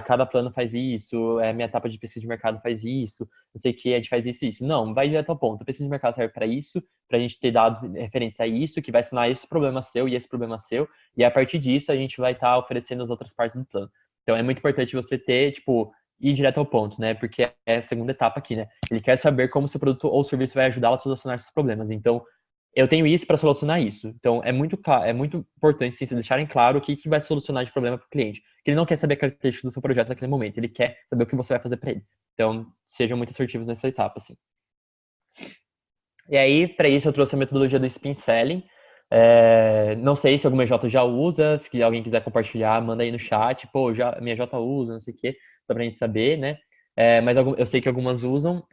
cada plano faz isso, minha etapa de pesquisa de mercado faz isso, não sei o que, a gente faz isso e isso. Não, vai direto ao ponto. A pesquisa de mercado serve para isso, para a gente ter dados referentes a isso, que vai sanar esse problema seu e esse problema seu, e a partir disso a gente vai estar oferecendo as outras partes do plano. Então é muito importante você ter, tipo, ir direto ao ponto, né? Porque é a segunda etapa aqui, né? Ele quer saber como seu produto ou serviço vai ajudá-lo a solucionar esses problemas. Então, eu tenho isso para solucionar isso. Então, é muito importante sim, vocês deixarem claro o que, que vai solucionar de problema para o cliente. Que ele não quer saber a característica do seu projeto naquele momento, ele quer saber o que você vai fazer para ele. Então, sejam muito assertivos nessa etapa, assim. E aí, para isso, eu trouxe a metodologia do Spin Selling. Não sei se alguma J já usa, se alguém quiser compartilhar, manda aí no chat. Pô, minha J usa, não sei o quê, só pra gente saber, né? Mas eu sei que algumas usam.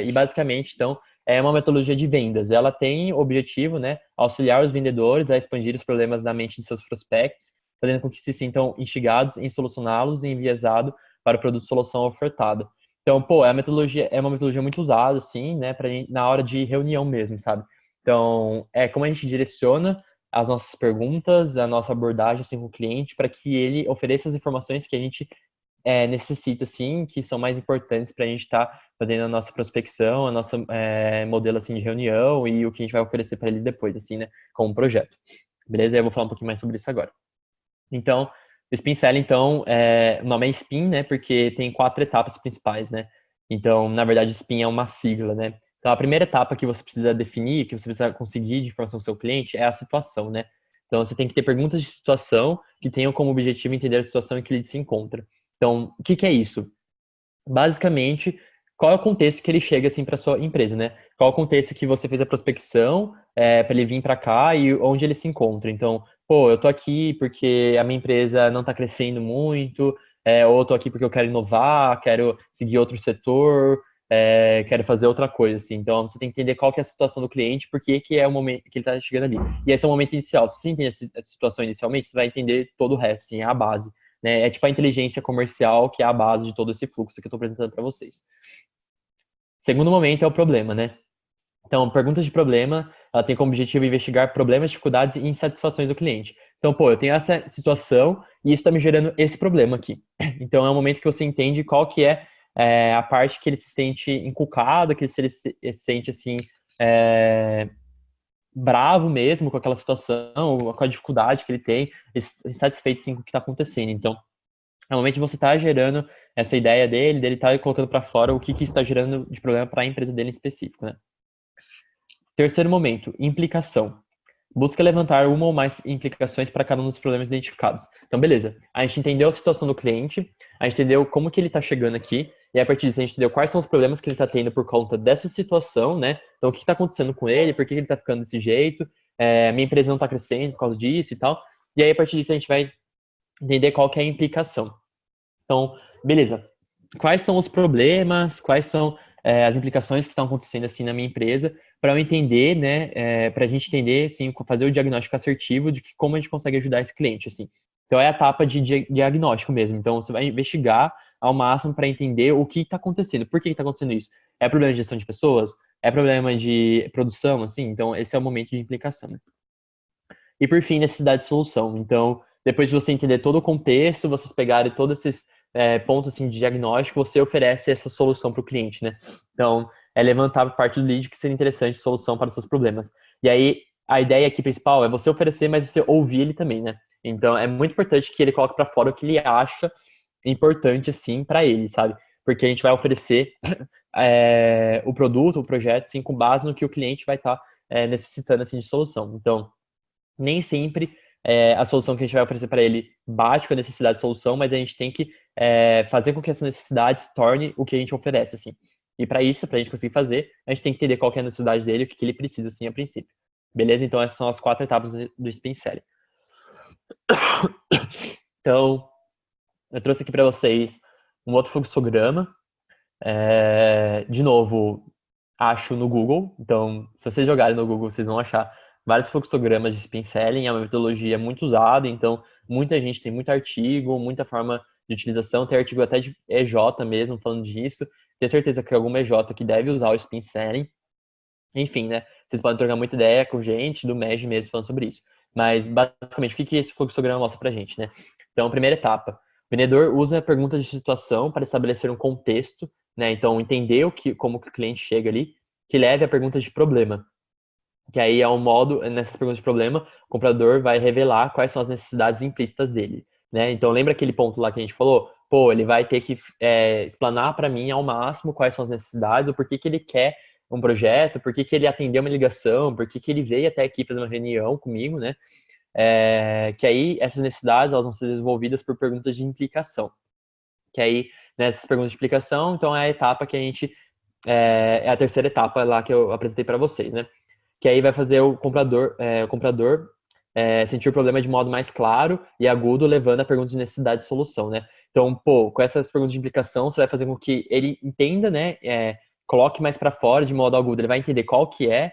E basicamente, então, é uma metodologia de vendas. Ela tem o objetivo, né, auxiliar os vendedores a expandir os problemas na mente de seus prospectos, fazendo com que se sintam instigados em solucioná-los e enviesado para o produto ou solução ofertada. Então, pô, é uma metodologia muito usada, assim, né, na hora de reunião mesmo, sabe? Então, é como a gente direciona as nossas perguntas, a nossa abordagem, assim, com o cliente, para que ele ofereça as informações que a gente necessita, assim, que são mais importantes para a gente estar fazendo a nossa prospecção, a nossa modelo, assim, de reunião e o que a gente vai oferecer para ele depois, assim, né, como projeto. Beleza? Eu vou falar um pouquinho mais sobre isso agora. Então, o Spin Selling, então, o nome é Spin, né? Porque tem 4 etapas principais, né? Então, na verdade, Spin é uma sigla, né? Então, a primeira etapa que você precisa definir, que você precisa conseguir de informação do seu cliente, é a situação, né? Então, você tem que ter perguntas de situação que tenham como objetivo entender a situação em que ele se encontra. Então, o que que é isso? Basicamente, qual é o contexto que ele chega assim para sua empresa, né? Qual é o contexto que você fez a prospecção para ele vir para cá e onde ele se encontra? Então, pô, eu tô aqui porque a minha empresa não está crescendo muito, ou eu tô aqui porque eu quero inovar, quero seguir outro setor, quero fazer outra coisa, assim. Então, você tem que entender qual que é a situação do cliente, porque que é o momento que ele está chegando ali. E esse é o momento inicial. Se você entende essa situação inicialmente, você vai entender todo o resto, assim, é a base, né? É tipo a inteligência comercial, que é a base de todo esse fluxo que eu estou apresentando para vocês. Segundo momento é o problema, né? Então, perguntas de problema, ela tem como objetivo investigar problemas, dificuldades e insatisfações do cliente. Então, pô, eu tenho essa situação e isso está me gerando esse problema aqui. Então, é um momento que você entende qual que é a parte que ele se sente inculcado, que ele se sente, assim, é, bravo mesmo com aquela situação, com a dificuldade que ele tem, insatisfeito, sim, com o que está acontecendo. Então, é o momento de você estar gerando essa ideia dele estar colocando para fora o que isso está gerando de problema para a empresa dele em específico, né? Terceiro momento, implicação. Busca levantar uma ou mais implicações para cada um dos problemas identificados. Então, beleza. A gente entendeu a situação do cliente, a gente entendeu como que ele está chegando aqui, e a partir disso a gente entendeu quais são os problemas que ele está tendo por conta dessa situação, né? Então, o que está acontecendo com ele, por que ele está ficando desse jeito, minha empresa não está crescendo por causa disso e tal. E aí, a partir disso, a gente vai entender qual que é a implicação. Então, beleza. Quais são os problemas, quais são as implicações que estão acontecendo assim na minha empresa, para eu entender, né, para a gente entender, assim, fazer o diagnóstico assertivo de que como a gente consegue ajudar esse cliente, assim. Então, é a etapa de diagnóstico mesmo. Então, você vai investigar ao máximo para entender o que está acontecendo, por que está acontecendo isso. É problema de gestão de pessoas? É problema de produção, assim? Então, esse é o momento de implicação, né? E por fim, necessidade de solução. Então, depois de você entender todo o contexto, vocês pegarem todos esses pontos assim, de diagnóstico, você oferece essa solução para o cliente, né? Então, é levantar por parte do lead que seria interessante solução para os seus problemas. E aí, a ideia aqui principal é você oferecer, mas você ouvir ele também, né? Então, é muito importante que ele coloque para fora o que ele acha importante, assim, para ele, sabe? Porque a gente vai oferecer o produto, o projeto, assim, com base no que o cliente vai estar necessitando, assim, de solução. Então, nem sempre a solução que a gente vai oferecer para ele bate com a necessidade de solução, mas a gente tem que fazer com que essa necessidade se torne o que a gente oferece, assim. E para isso, para a gente conseguir fazer, a gente tem que entender qual que é a necessidade dele, o que ele precisa, assim, a princípio. Beleza? Então, essas são as 4 etapas do Spin Selling. Então, eu trouxe aqui para vocês um outro fluxograma. De novo, acho no Google. Então, se vocês jogarem no Google, vocês vão achar vários fluxogramas de spin selling. É uma metodologia muito usada, então muita gente tem muito artigo, muita forma de utilização. Tem artigo até de EJ mesmo falando disso. Tenho certeza que alguma EJ que deve usar o spin selling. Enfim, né? Vocês podem trocar muita ideia com gente do MEG mesmo falando sobre isso. Mas, basicamente, o que esse fluxograma mostra pra gente, né? Então, primeira etapa. O vendedor usa perguntas de situação para estabelecer um contexto, né? Então, entender como que o cliente chega ali, que leve a perguntas de problema. Que aí é um modo, nessas perguntas de problema, o comprador vai revelar quais são as necessidades implícitas dele, né? Então, lembra aquele ponto lá que a gente falou? Pô, ele vai ter que explanar para mim ao máximo quais são as necessidades, o porquê que ele quer um projeto, por que ele atendeu uma ligação, por que ele veio até aqui fazer uma reunião comigo, né? Que aí essas necessidades elas vão ser desenvolvidas por perguntas de implicação. Que aí, nessas perguntas de implicação, então é a etapa que a gente. É a terceira etapa lá que eu apresentei para vocês, né? Que aí vai fazer o comprador sentir o problema de modo mais claro e agudo, levando a pergunta de necessidade de solução, né? Então, pô, com essas perguntas de implicação, você vai fazer com que ele entenda, né? Coloque mais para fora de modo agudo. Ele vai entender qual que é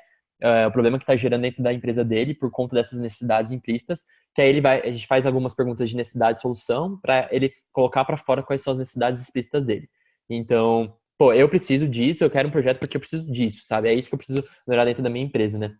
o problema que está gerando dentro da empresa dele por conta dessas necessidades implícitas. Que aí a gente faz algumas perguntas de necessidade de solução para ele colocar para fora quais são as necessidades explícitas dele. Então, pô, eu preciso disso, eu quero um projeto porque eu preciso disso, sabe? É isso que eu preciso melhorar dentro da minha empresa, né?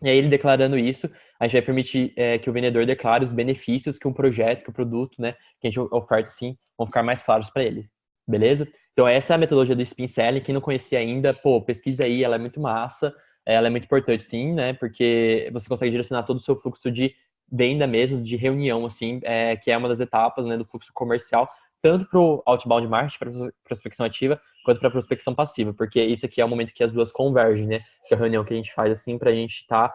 E aí, ele declarando isso, a gente vai permitir que o vendedor declare os benefícios que um projeto, que o produto, né, que a gente oferta, sim, vão ficar mais claros para ele. Beleza? Então, essa é a metodologia do Spin Selling. Quem não conhecia ainda, pô, pesquisa aí, ela é muito massa, ela é muito importante, sim, né, porque você consegue direcionar todo o seu fluxo de venda mesmo, de reunião, assim, que é uma das etapas, né, do fluxo comercial, tanto para o outbound marketing, para prospecção ativa, quanto para prospecção passiva, porque isso aqui é o momento que as duas convergem, né? Que é a reunião que a gente faz assim para a gente estar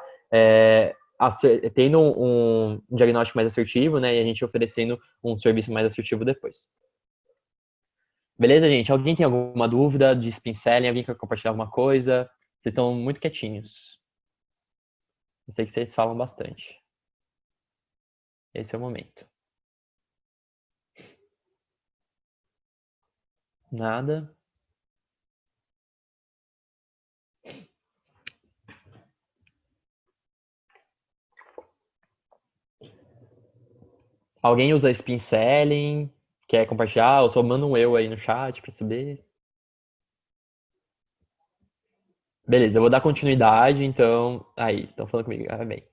tendo um diagnóstico mais assertivo, né? E a gente oferecendo um serviço mais assertivo depois. Beleza, gente? Alguém tem alguma dúvida de spin selling? Alguém quer compartilhar alguma coisa? Vocês estão muito quietinhos. Eu sei que vocês falam bastante. Esse é o momento. Nada. Alguém usa spin selling? Quer compartilhar? Ou só manda um eu aí no chat para saber. Beleza, eu vou dar continuidade, então. Aí, estão falando comigo. Ah, bem.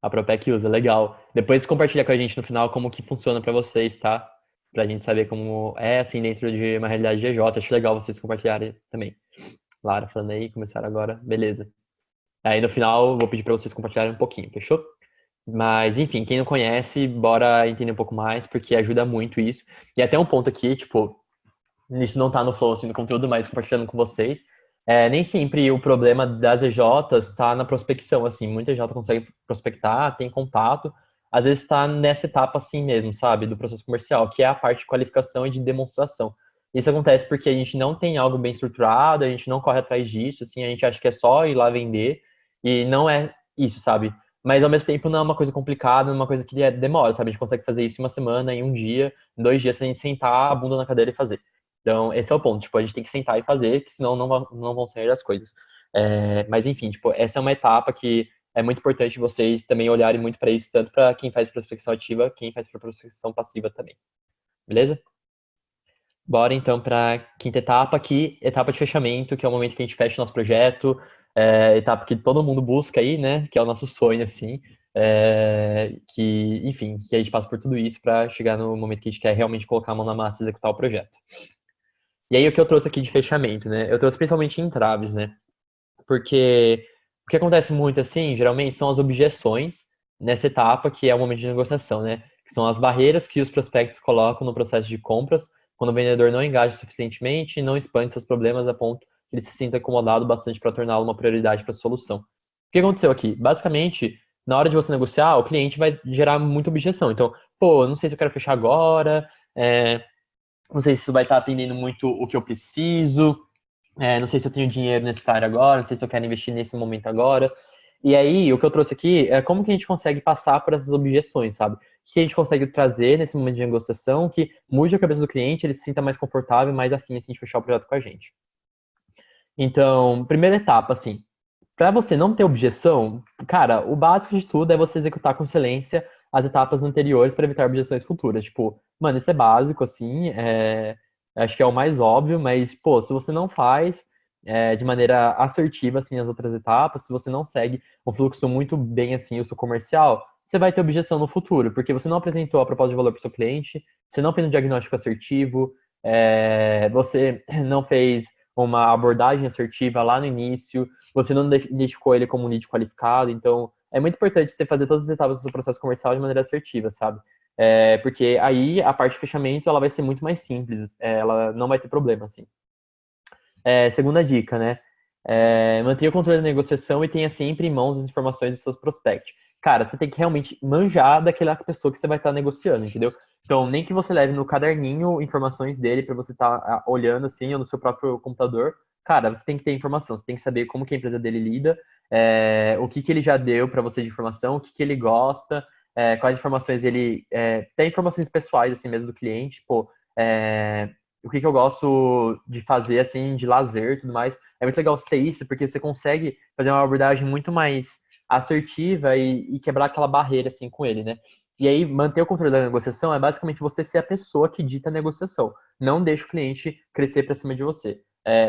A Propec usa, legal. Depois compartilha com a gente no final como que funciona pra vocês, tá? Pra gente saber como é, assim, dentro de uma realidade GJ. Acho legal vocês compartilharem também. Lara falando aí, começaram agora. Beleza. Aí no final eu vou pedir pra vocês compartilharem um pouquinho, fechou? Mas, enfim, quem não conhece, bora entender um pouco mais, porque ajuda muito isso. E até um ponto aqui, tipo, isso não tá no flow, assim, no conteúdo, mas compartilhando com vocês. Nem sempre o problema das EJs está na prospecção, assim. Muita EJ consegue prospectar, tem contato. Às vezes está nessa etapa assim mesmo, sabe? Do processo comercial, que é a parte de qualificação e de demonstração. Isso acontece porque a gente não tem algo bem estruturado, a gente não corre atrás disso, assim, a gente acha que é só ir lá vender, e não é isso, sabe? Mas ao mesmo tempo não é uma coisa complicada, não é uma coisa que demora, sabe? A gente consegue fazer isso em uma semana, em um dia, em 2 dias, se a gente sentar a bunda na cadeira e fazer. Então, esse é o ponto. Tipo, a gente tem que sentar e fazer, que senão não vão sair as coisas. Mas, enfim, tipo, essa é uma etapa que é muito importante vocês também olharem muito para isso, tanto para quem faz prospecção ativa, quem faz prospecção passiva também. Beleza? Bora então para quinta etapa aqui, etapa de fechamento, que é o momento que a gente fecha o nosso projeto, etapa que todo mundo busca aí, né? Que é o nosso sonho, assim. Que, enfim, que a gente passa por tudo isso para chegar no momento que a gente quer realmente colocar a mão na massa e executar o projeto. E aí o que eu trouxe aqui de fechamento, né? Eu trouxe principalmente entraves, né? Porque o que acontece muito assim, geralmente, são as objeções nessa etapa, que é o momento de negociação, né? Que são as barreiras que os prospectos colocam no processo de compras, quando o vendedor não engaja suficientemente e não expande seus problemas a ponto que ele se sinta incomodado bastante para torná-lo uma prioridade para a solução. O que aconteceu aqui? Basicamente, na hora de você negociar, o cliente vai gerar muita objeção. Então, pô, não sei se eu quero fechar agora, não sei se isso vai estar atendendo muito o que eu preciso, não sei se eu tenho dinheiro necessário agora, não sei se eu quero investir nesse momento agora. E aí, o que eu trouxe aqui é como que a gente consegue passar por essas objeções, sabe? O que a gente consegue trazer nesse momento de negociação que mude a cabeça do cliente, ele se sinta mais confortável e mais afim assim, de fechar o projeto com a gente. Então, primeira etapa, assim, para você não ter objeção, cara, o básico de tudo é você executar com excelência as etapas anteriores para evitar objeções futuras. Tipo, mano, isso é básico, assim, acho que é o mais óbvio, mas, pô, se você não faz de maneira assertiva, assim, as outras etapas, se você não segue um fluxo muito bem, assim, o seu comercial, você vai ter objeção no futuro, porque você não apresentou a proposta de valor para o seu cliente, você não fez um diagnóstico assertivo, você não fez uma abordagem assertiva lá no início, você não identificou ele como um lead qualificado, então é muito importante você fazer todas as etapas do seu processo comercial de maneira assertiva, sabe? Porque aí a parte de fechamento ela vai ser muito mais simples, ela não vai ter problema, assim. Segunda dica, né? Mantenha o controle da negociação e tenha sempre em mãos as informações dos seus prospectos. Cara, você tem que realmente manjar daquela pessoa que você vai estar negociando, entendeu? Então, nem que você leve no caderninho informações dele para você estar olhando assim, ou no seu próprio computador. Cara, você tem que ter informação, você tem que saber como que a empresa dele lida, o que que ele já deu para você de informação, o que que ele gosta, quais informações ele. Tem informações pessoais, assim mesmo, do cliente, pô. O que que eu gosto de fazer, assim, de lazer e tudo mais. É muito legal você ter isso, porque você consegue fazer uma abordagem muito mais assertiva e quebrar aquela barreira, assim, com ele, né? E aí, manter o controle da negociação é basicamente você ser a pessoa que dita a negociação. Não deixa o cliente crescer para cima de você.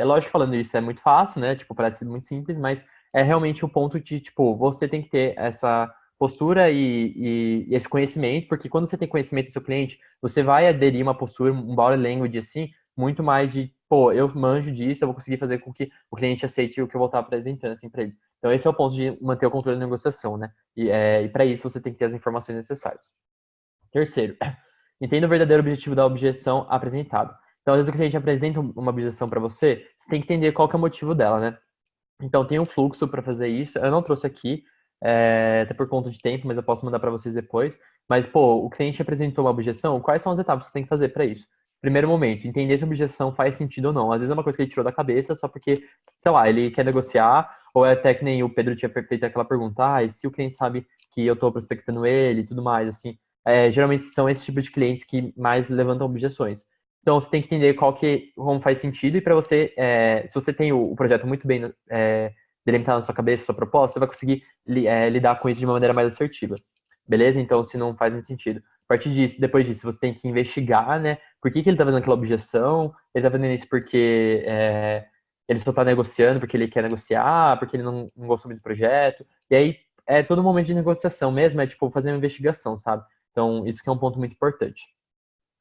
Lógico, falando isso é muito fácil, né? Tipo, parece muito simples, mas é realmente o ponto de, tipo, você tem que ter essa postura e esse conhecimento, porque quando você tem conhecimento do seu cliente, você vai aderir uma postura, um body language assim, muito mais de, pô, eu manjo disso, eu vou conseguir fazer com que o cliente aceite o que eu vou estar apresentando assim para ele. Então esse é o ponto de manter o controle da negociação, né? E para isso você tem que ter as informações necessárias. Terceiro, entenda o verdadeiro objetivo da objeção apresentada. Então, às vezes o cliente apresenta uma objeção para você, você tem que entender qual que é o motivo dela, né? Então tem um fluxo para fazer isso. Eu não trouxe aqui, até por conta de tempo, mas eu posso mandar para vocês depois. Mas, pô, o cliente apresentou uma objeção, quais são as etapas que você tem que fazer para isso? Primeiro momento, entender se a objeção faz sentido ou não. Às vezes é uma coisa que ele tirou da cabeça só porque, sei lá, ele quer negociar, ou é até que nem o Pedro tinha feito aquela pergunta, e se o cliente sabe que eu estou prospectando ele e tudo mais, assim. Geralmente são esse tipo de clientes que mais levantam objeções. Então você tem que entender como faz sentido e para você, se você tem o projeto muito bem delimitado na sua cabeça, sua proposta, você vai conseguir lidar com isso de uma maneira mais assertiva. Beleza? Então, se não faz muito sentido. A partir disso, depois disso, você tem que investigar, né? Por que ele está fazendo aquela objeção? Ele está fazendo isso porque ele só tá negociando porque ele quer negociar, porque ele não gostou muito do projeto. E aí é todo momento de negociação mesmo, é tipo fazer uma investigação, sabe? Então, isso que é um ponto muito importante.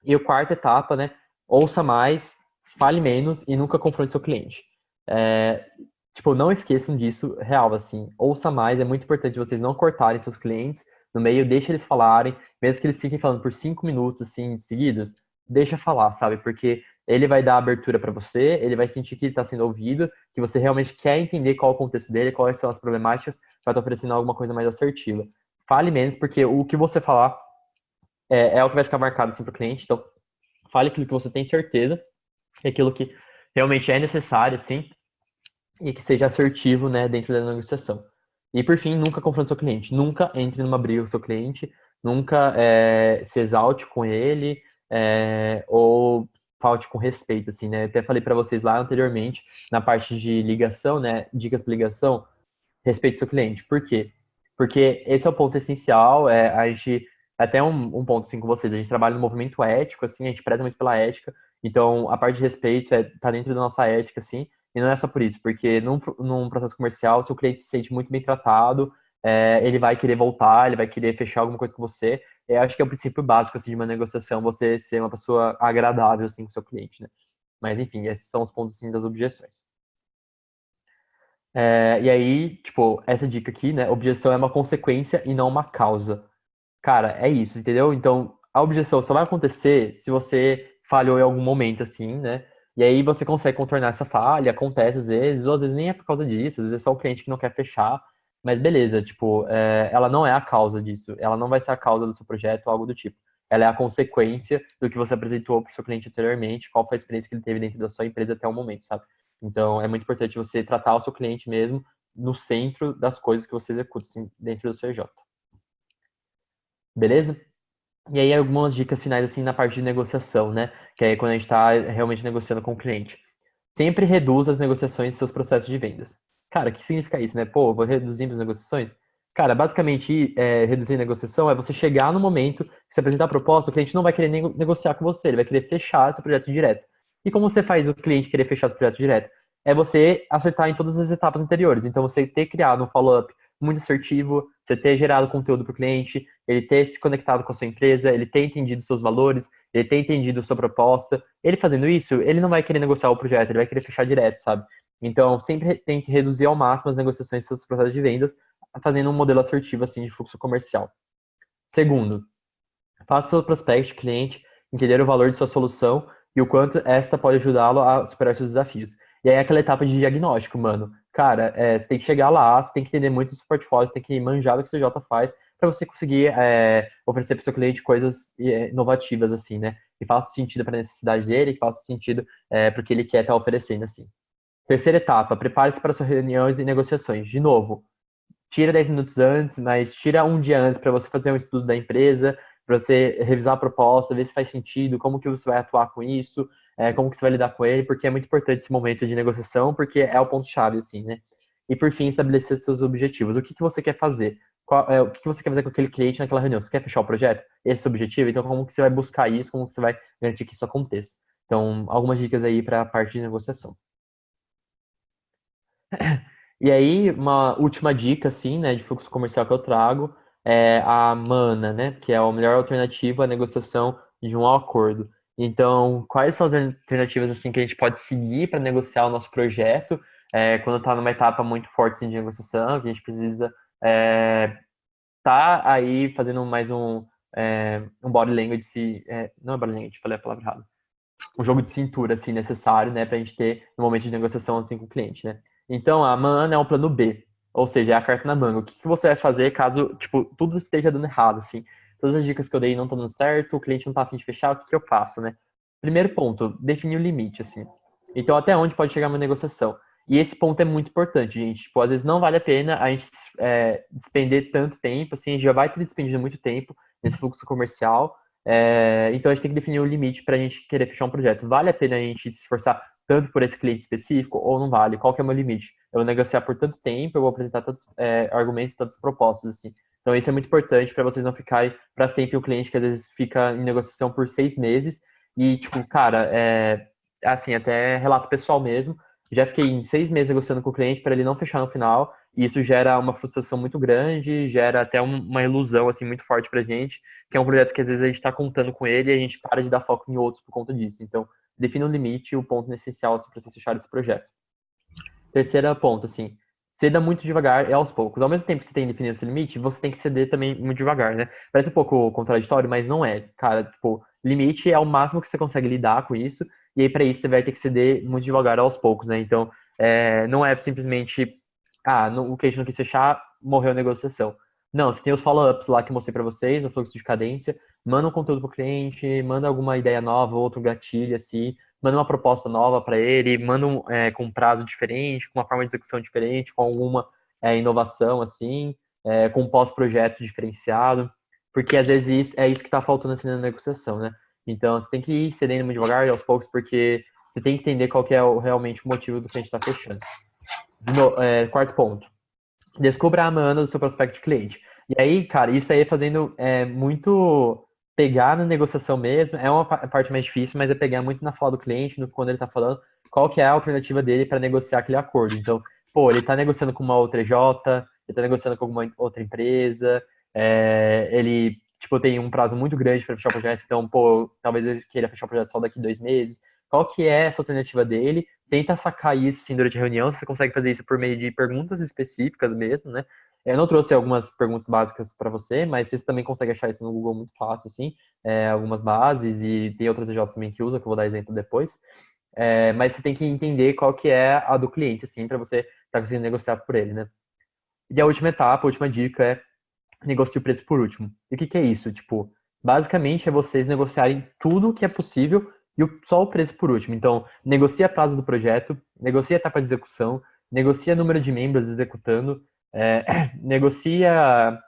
E a quarta etapa, né? Ouça mais, fale menos e nunca confronte seu cliente. É, tipo, não esqueçam disso, real, assim. Ouça mais, é muito importante vocês não cortarem seus clientes no meio, deixa eles falarem, mesmo que eles fiquem falando por 5 minutos, assim, seguidos, deixa falar, sabe? Porque ele vai dar abertura para você, ele vai sentir que ele está sendo ouvido, que você realmente quer entender qual é o contexto dele, quais são as problemáticas, para estar oferecendo alguma coisa mais assertiva. Fale menos, porque o que você falar é o que vai ficar marcado assim para o cliente. Então, fale aquilo que você tem certeza, aquilo que realmente é necessário, assim, e que seja assertivo, né, dentro da negociação. E por fim, nunca confronte seu cliente. Nunca entre numa briga com seu cliente, nunca se exalte com ele, ou falte com respeito, assim, né? Eu até falei para vocês lá anteriormente, na parte de ligação, né, dicas para ligação, respeite seu cliente. Por quê? Porque esse é o ponto essencial. A gente, até um ponto assim com vocês, a gente trabalha no movimento ético, assim, a gente preza muito pela ética. Então, a parte de respeito tá dentro da nossa ética, assim, e não é só por isso, porque num processo comercial, se o cliente se sente muito bem tratado, ele vai querer voltar, ele vai querer fechar alguma coisa com você. Eu acho que é o princípio básico, assim, de uma negociação, você ser uma pessoa agradável, assim, com o seu cliente, né? Mas, enfim, esses são os pontos, assim, das objeções. E aí, tipo, essa dica aqui, né? Objeção é uma consequência e não uma causa. Cara, é isso, entendeu? Então, a objeção só vai acontecer se você falhou em algum momento, assim, né? E aí você consegue contornar essa falha, acontece às vezes nem é por causa disso, às vezes é só o cliente que não quer fechar, mas beleza, tipo, ela não é a causa disso, ela não vai ser a causa do seu projeto ou algo do tipo. Ela é a consequência do que você apresentou para o seu cliente anteriormente, qual foi a experiência que ele teve dentro da sua empresa até o momento, sabe? Então, é muito importante você tratar o seu cliente mesmo no centro das coisas que você executa assim, dentro do CJ. Beleza? E aí algumas dicas finais assim na parte de negociação, né? Que é quando a gente está realmente negociando com o cliente. Sempre reduza as negociações e seus processos de vendas. Cara, o que significa isso, né? Pô, vou reduzir as negociações? Cara, basicamente, reduzir a negociação é você chegar no momento que você apresentar a proposta, o cliente não vai querer negociar com você, ele vai querer fechar seu projeto direto. E como você faz o cliente querer fechar seu projeto direto? É você acertar em todas as etapas anteriores. Então, você ter criado um follow-up muito assertivo, você ter gerado conteúdo para o cliente, ele ter se conectado com a sua empresa, ele ter entendido seus valores, ele ter entendido sua proposta. Ele fazendo isso, ele não vai querer negociar o projeto, ele vai querer fechar direto, sabe? Então, sempre tente reduzir ao máximo as negociações dos seus processos de vendas, fazendo um modelo assertivo assim de fluxo comercial. Segundo, faça seu prospect cliente entender o valor de sua solução e o quanto esta pode ajudá-lo a superar seus desafios. E aí é aquela etapa de diagnóstico, mano. Cara, você tem que chegar lá, você tem que entender muito do seu portfólio, você tem que manjar do que o CJ faz para você conseguir oferecer para o seu cliente coisas inovativas, assim, né? Que façam sentido para a necessidade dele, que façam sentido para o que ele quer estar oferecendo, assim. Terceira etapa, prepare-se para suas reuniões e negociações. De novo, tira 10 minutos antes, mas tira um dia antes para você fazer um estudo da empresa, para você revisar a proposta, ver se faz sentido, como que você vai atuar com isso, como que você vai lidar com ele, porque é muito importante esse momento de negociação, porque é o ponto-chave, assim, né? E por fim, estabelecer seus objetivos. O que que você quer fazer? O que que você quer fazer com aquele cliente naquela reunião? Você quer fechar o projeto? Esse é o objetivo? Então, como que você vai buscar isso? Como que você vai garantir que isso aconteça? Então, algumas dicas aí para a parte de negociação. E aí, uma última dica, assim, né, de fluxo comercial que eu trago é a MANA, né, que é a melhor alternativa à negociação de um acordo. Então, quais são as alternativas, assim, que a gente pode seguir para negociar o nosso projeto quando está numa etapa muito forte, assim, de negociação, que a gente precisa tá aí fazendo mais um body language, não é body language, falei a palavra errada, um jogo de cintura, assim, necessário, né, pra gente ter no momento de negociação, assim, com o cliente, né. Então, a MAN é um plano B, ou seja, é a carta na manga. O que que você vai fazer caso, tipo, tudo esteja dando errado, assim? Todas as dicas que eu dei não estão dando certo, o cliente não tá afim de fechar, o que que eu faço, né? Primeiro ponto, definir o limite, assim. Então, até onde pode chegar uma negociação? E esse ponto é muito importante, gente. Tipo, às vezes não vale a pena a gente despender tanto tempo, assim, a gente já vai ter despendido muito tempo nesse fluxo comercial, então a gente tem que definir o limite para a gente querer fechar um projeto. Vale a pena a gente se esforçar tanto por esse cliente específico ou não vale? Qual que é o meu limite? Eu vou negociar por tanto tempo, eu vou apresentar tantos argumentos, tantas propostas, assim. Então isso é muito importante para vocês não ficarem para sempre o cliente que às vezes fica em negociação por 6 meses e, tipo, cara, assim, até relato pessoal mesmo, Já fiquei em 6 meses negociando com o cliente para ele não fechar no final, e isso gera uma frustração muito grande, gera até uma ilusão, assim, muito forte pra gente, que é um projeto que às vezes a gente está contando com ele e a gente para de dar foco em outros por conta disso. Então, defina um limite e o ponto essencial assim, para você fechar esse projeto. Terceira ponto, assim, ceda muito devagar e aos poucos. Ao mesmo tempo que você tem definido esse limite, você tem que ceder também muito devagar, né? Parece um pouco contraditório, mas não é. Cara, tipo, limite é o máximo que você consegue lidar com isso, e aí para isso você vai ter que ceder muito devagar aos poucos, né? Então, não é simplesmente, o cliente não quis fechar, morreu a negociação. Não, você tem os follow-ups lá que eu mostrei para vocês, o fluxo de cadência, manda um conteúdo para o cliente, manda alguma ideia nova, outro gatilho, assim, manda uma proposta nova para ele, manda com um prazo diferente, com uma forma de execução diferente, com alguma inovação, assim, com um pós-projeto diferenciado, porque às vezes é isso que está faltando assim na negociação, né? Então, você tem que ir cedendo muito devagar e aos poucos, porque você tem que entender qual que é realmente o motivo do cliente estar fechando. Quarto ponto. Descubra a mana do seu prospecto de cliente. E aí, cara, isso aí fazendo muito pegar na negociação mesmo, é uma parte mais difícil, mas é pegar muito na fala do cliente, quando ele tá falando, qual que é a alternativa dele para negociar aquele acordo. Então, pô, ele tá negociando com uma outra EJ, ele tá negociando com alguma outra empresa, ele, tipo, tem um prazo muito grande para fechar o projeto, então, pô, talvez ele queira fechar o projeto só daqui 2 meses. Qual que é essa alternativa dele? Tenta sacar isso sim durante a reunião, você consegue fazer isso por meio de perguntas específicas mesmo, né? Eu não trouxe algumas perguntas básicas para você, mas você também consegue achar isso no Google muito fácil, assim, algumas bases, e tem outras EJs também que usa, que eu vou dar exemplo depois. Mas você tem que entender qual que é a do cliente, assim, para você estar conseguindo negociar por ele, né? E a última etapa, a última dica é negocie o preço por último. E o que que é isso? Tipo, basicamente é vocês negociarem tudo que é possível e só o preço por último. Então, negocia prazo do projeto, negocia a etapa de execução, negocia número de membros executando, negocia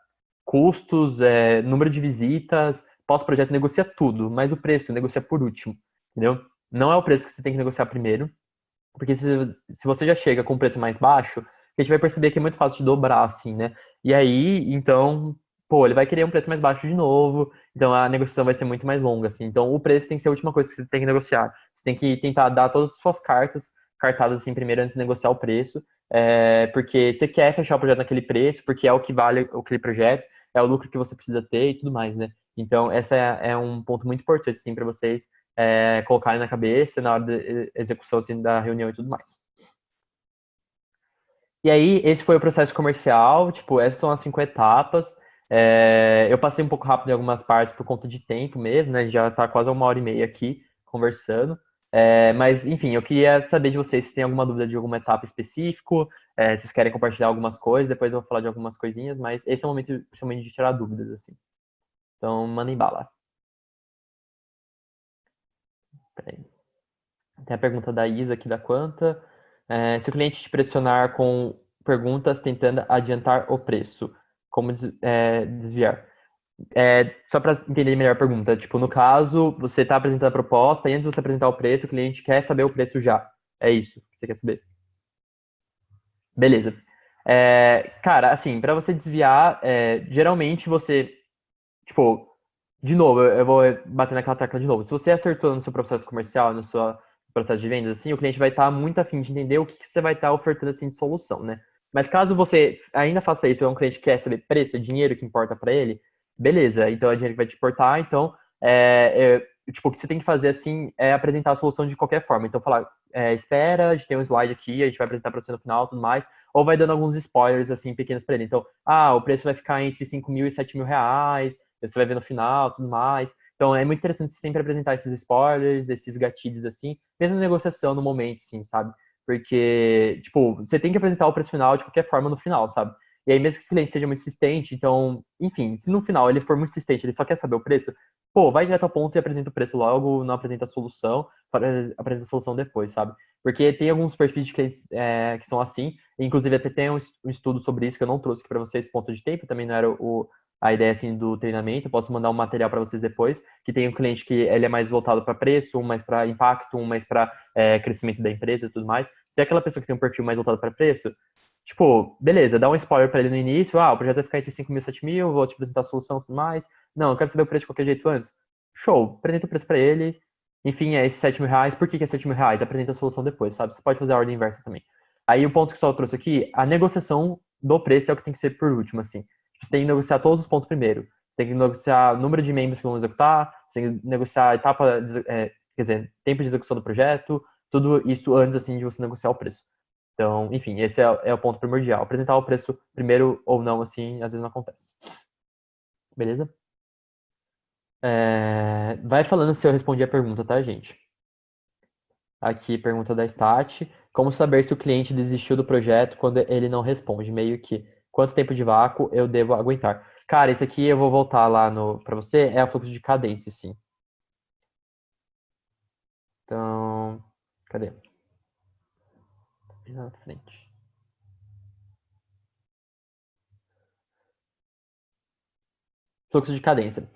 custos, número de visitas, pós-projeto, negocia tudo, mas o preço negocia por último, entendeu? Não é o preço que você tem que negociar primeiro, porque se você já chega com um preço mais baixo, a gente vai perceber que é muito fácil de dobrar, assim, né? E aí, então, pô, ele vai querer um preço mais baixo de novo, então a negociação vai ser muito mais longa, assim. Então, o preço tem que ser a última coisa que você tem que negociar. Você tem que tentar dar todas as suas cartadas, assim, primeiro antes de negociar o preço, porque você quer fechar o projeto naquele preço, porque é o que vale aquele projeto, é o lucro que você precisa ter e tudo mais, né? Então, essa é um ponto muito importante, assim, para vocês colocarem na cabeça na hora da execução assim, da reunião e tudo mais. E aí, esse foi o processo comercial, tipo, essas são as 5 etapas. Eu passei um pouco rápido em algumas partes por conta de tempo mesmo, né? Já tá quase 1h30 aqui conversando. Mas, enfim, eu queria saber de vocês se tem alguma dúvida de alguma etapa específica, se vocês querem compartilhar algumas coisas, depois eu vou falar de algumas coisinhas, mas esse é o momento, principalmente, de tirar dúvidas, assim. Então, mandem bala. Peraí. Tem a pergunta da Isa aqui da Quanta. Se o cliente te pressionar com perguntas tentando adiantar o preço, como desviar? Só para entender melhor a pergunta, tipo, no caso, você está apresentando a proposta e antes de você apresentar o preço, o cliente quer saber o preço já. É isso que você quer saber? Beleza. Cara, assim, para você desviar, geralmente você, tipo, de novo, eu vou bater naquela tecla de novo. Se você acertou no seu processo comercial, no seu processo de vendas, assim, o cliente vai estar muito afim de entender o que você vai estar ofertando assim de solução, né? Mas caso você ainda faça isso, é um cliente que quer saber preço, é dinheiro que importa para ele, beleza, então é dinheiro que vai te importar, então tipo, o que você tem que fazer assim é apresentar a solução de qualquer forma. Então falar, espera, a gente tem um slide aqui, a gente vai apresentar para você no final, tudo mais, ou vai dando alguns spoilers assim pequenos para ele. Então, o preço vai ficar entre 5 mil e 7 mil reais, você vai ver no final, tudo mais. Então é muito interessante sempre apresentar esses spoilers, esses gatilhos assim, mesmo na negociação no momento, assim, sabe? Porque, tipo, você tem que apresentar o preço final de qualquer forma no final, sabe? E aí, mesmo que o cliente seja muito insistente, então, enfim, se no final ele for muito insistente, ele só quer saber o preço, pô, vai direto ao ponto e apresenta o preço logo, não apresenta a solução, apresenta a solução depois, sabe? Porque tem alguns perfis de clientes que são assim, inclusive até tem um estudo sobre isso que eu não trouxe aqui para vocês por conta de tempo, também não era a ideia assim do treinamento. Eu posso mandar um material para vocês depois, que tem um cliente que ele é mais voltado para preço, um mais para impacto, um mais para crescimento da empresa e tudo mais. Se é aquela pessoa que tem um perfil mais voltado para preço, tipo, beleza, dá um spoiler para ele no início, o projeto vai ficar entre 5 mil e 7 mil, vou te apresentar a solução e tudo mais. Não, eu quero saber o preço de qualquer jeito antes. Show, apresenta o preço para ele Enfim, é esses R$ 7.000. Por que é R$ 7.000? Apresenta a solução depois, sabe? Você pode fazer a ordem inversa também. Aí o ponto que o Sol trouxe aqui, a negociação do preço é o que tem que ser por último, assim. Você tem que negociar todos os pontos primeiro. Você tem que negociar o número de membros que vão executar, você tem que negociar a etapa, quer dizer, tempo de execução do projeto, tudo isso antes, assim, de você negociar o preço. Então, enfim, esse é o ponto primordial. Apresentar o preço primeiro ou não, assim, às vezes não acontece. Beleza? Vai falando se eu respondi a pergunta, tá, gente? Aqui, pergunta da Stat. Como saber se o cliente desistiu do projeto quando ele não responde? Meio que, quanto tempo de vácuo eu devo aguentar? Cara, esse aqui eu vou voltar lá no para você, é o fluxo de cadência, sim. Então, cadê? Na frente. Fluxo de cadência.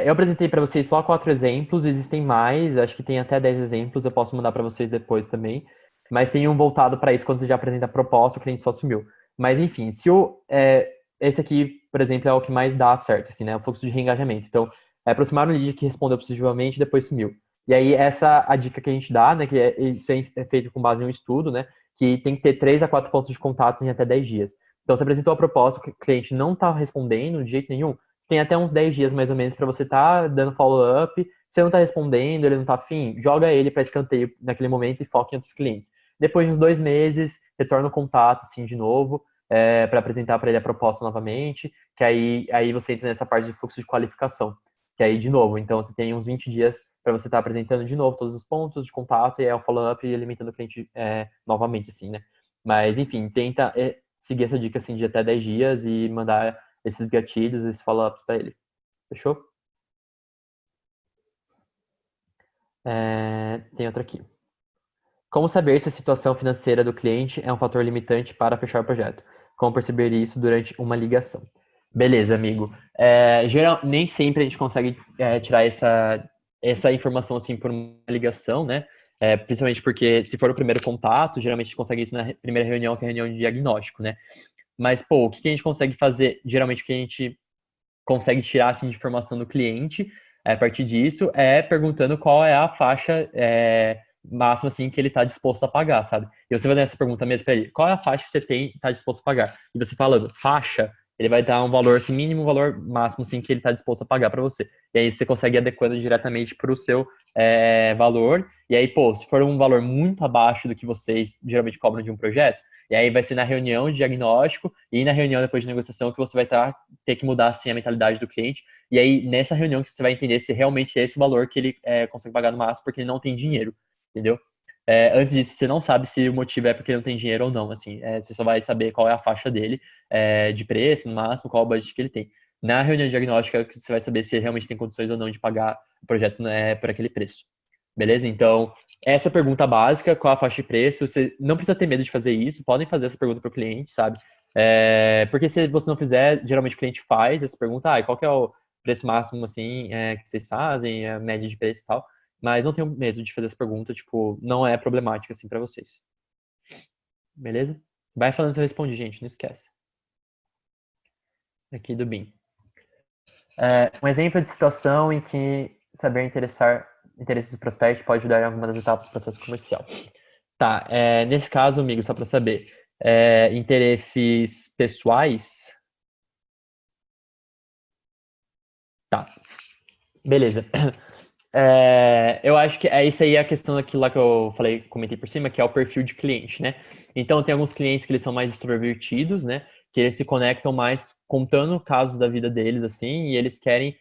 Eu apresentei para vocês só 4 exemplos, existem mais, acho que tem até 10 exemplos, eu posso mandar para vocês depois também. Mas tem um voltado para isso quando você já apresenta a proposta, o cliente só sumiu. Mas enfim, esse aqui, por exemplo, é o que mais dá certo, assim, né? O fluxo de reengajamento. Então, aproximar um lead que respondeu positivamente e depois sumiu. E aí, essa a dica que a gente dá, né? Que isso é feito com base em um estudo, né? Que tem que ter 3 a 4 pontos de contatos em até 10 dias. Então, você apresentou a proposta, o cliente não está respondendo de jeito nenhum, você tem até uns 10 dias mais ou menos para você estar dando follow-up. Se não está respondendo, ele não está afim, joga ele para escanteio naquele momento e foca em outros clientes. Depois de uns 2 meses, retorna o contato assim de novo, para apresentar para ele a proposta novamente, que aí você entra nessa parte de fluxo de qualificação, que aí de novo, então você tem uns 20 dias para você estar apresentando de novo todos os pontos de contato e é o follow-up e alimentando o cliente novamente, assim, né? Mas, enfim, tenta seguir essa dica assim de até 10 dias e mandar esses gatilhos, esses follow-ups para ele. Fechou? Tem outra aqui. Como saber se a situação financeira do cliente é um fator limitante para fechar o projeto? Como perceber isso durante uma ligação? Beleza, amigo. Nem sempre a gente consegue tirar essa informação assim por uma ligação, né? Principalmente porque se for o primeiro contato, geralmente a gente consegue isso na primeira reunião, que é a reunião de diagnóstico, né? Mas, pô, o que a gente consegue fazer? Geralmente o que a gente consegue tirar assim, de informação do cliente a partir disso é perguntando qual é a faixa máxima assim, que ele está disposto a pagar, sabe? E você vai dar essa pergunta mesmo para ele, qual é a faixa que você está disposto a pagar? E você falando faixa, ele vai dar um valor assim, mínimo, um valor máximo assim, que ele está disposto a pagar para você. E aí você consegue ir adequando diretamente para o seu valor. E aí, pô, se for um valor muito abaixo do que vocês geralmente cobram de um projeto, e aí vai ser na reunião de diagnóstico e na reunião depois de negociação que você vai ter que mudar assim a mentalidade do cliente. E aí nessa reunião que você vai entender se realmente é esse valor que ele consegue pagar no máximo porque ele não tem dinheiro, entendeu? Antes disso, você não sabe se o motivo é porque ele não tem dinheiro ou não, assim, você só vai saber qual é a faixa dele de preço, no máximo, qual é o budget que ele tem. Na reunião diagnóstica, você vai saber se ele realmente tem condições ou não de pagar o projeto por aquele preço. Beleza? Então, essa pergunta básica, qual a faixa de preço, você não precisa ter medo de fazer isso, podem fazer essa pergunta para o cliente, sabe? Porque se você não fizer, geralmente o cliente faz essa pergunta, qual que é o preço máximo, assim, que vocês fazem, a média de preço e tal, mas não tenho medo de fazer essa pergunta, tipo, não é problemática, assim, para vocês. Beleza? Vai falando se eu respondi, gente, não esquece. Aqui do BIM. Um exemplo de situação em que saber interesses do prospect pode ajudar em alguma das etapas do processo comercial. Tá, nesse caso, amigo, só para saber, interesses pessoais, tá, beleza. Eu acho que isso aí é a questão daquilo lá que eu falei, comentei por cima, que é o perfil de cliente, né? Então, tem alguns clientes que eles são mais extrovertidos, né? Que eles se conectam mais contando casos da vida deles, assim, e eles querem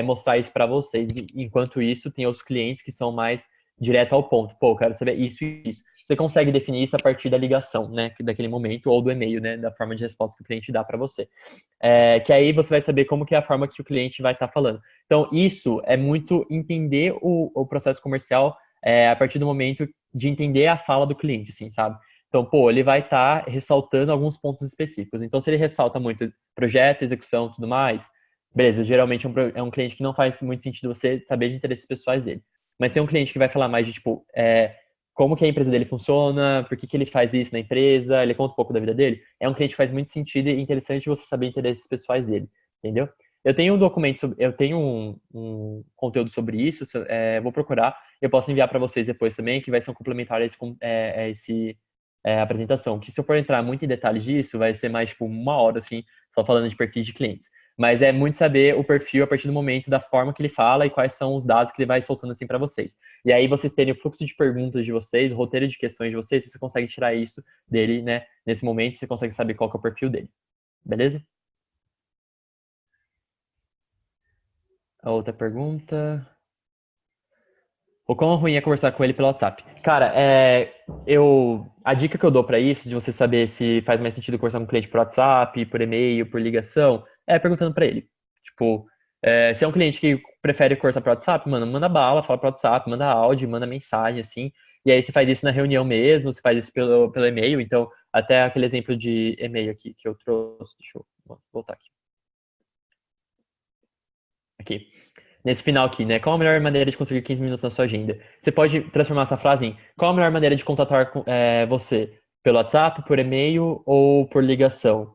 mostrar isso para vocês. Enquanto isso, tem outros clientes que são mais direto ao ponto. Pô, eu quero saber isso e isso. Você consegue definir isso a partir da ligação, né? Daquele momento, ou do e-mail, né? Da forma de resposta que o cliente dá para você. Que aí você vai saber como que é a forma que o cliente vai estar falando. Então, isso é muito entender o processo comercial a partir do momento de entender a fala do cliente, assim, sabe? Então, pô, ele vai estar ressaltando alguns pontos específicos. Então, se ele ressalta muito projeto, execução tudo mais, beleza, geralmente é um cliente que não faz muito sentido você saber de interesses pessoais dele. Mas tem um cliente que vai falar mais de, tipo, como que a empresa dele funciona, por que que ele faz isso na empresa, ele conta um pouco da vida dele. É um cliente que faz muito sentido e interessante você saber interesses pessoais dele, entendeu? Eu tenho um documento, eu tenho um conteúdo sobre isso, vou procurar. eu posso enviar para vocês depois também, que vai ser um complementar a esse apresentação. Que se eu for entrar muito em detalhes disso, vai ser mais tipo uma hora, assim, só falando de perfis de clientes. Mas é muito saber o perfil a partir do momento da forma que ele fala e quais são os dados que ele vai soltando assim para vocês. E aí vocês terem o fluxo de perguntas de vocês, o roteiro de questões de vocês, você consegue tirar isso dele, né? Nesse momento, você consegue saber qual que é o perfil dele. Beleza? A outra pergunta. O quão ruim é conversar com ele pelo WhatsApp? Cara, a dica que eu dou pra isso, de você saber se faz mais sentido conversar com o cliente por WhatsApp, por e-mail, por ligação, é perguntando pra ele. Tipo, se é um cliente que prefere conversar por WhatsApp, mano, manda bala, fala por WhatsApp, manda áudio, manda mensagem, assim. E aí você faz isso na reunião mesmo, você faz isso pelo e-mail. Então, até aquele exemplo de e-mail aqui que eu trouxe. Deixa eu voltar aqui. Aqui. Nesse final aqui, né? Qual a melhor maneira de conseguir 15 minutos na sua agenda? Você pode transformar essa frase em qual a melhor maneira de contatar você? Pelo WhatsApp, por e-mail ou por ligação?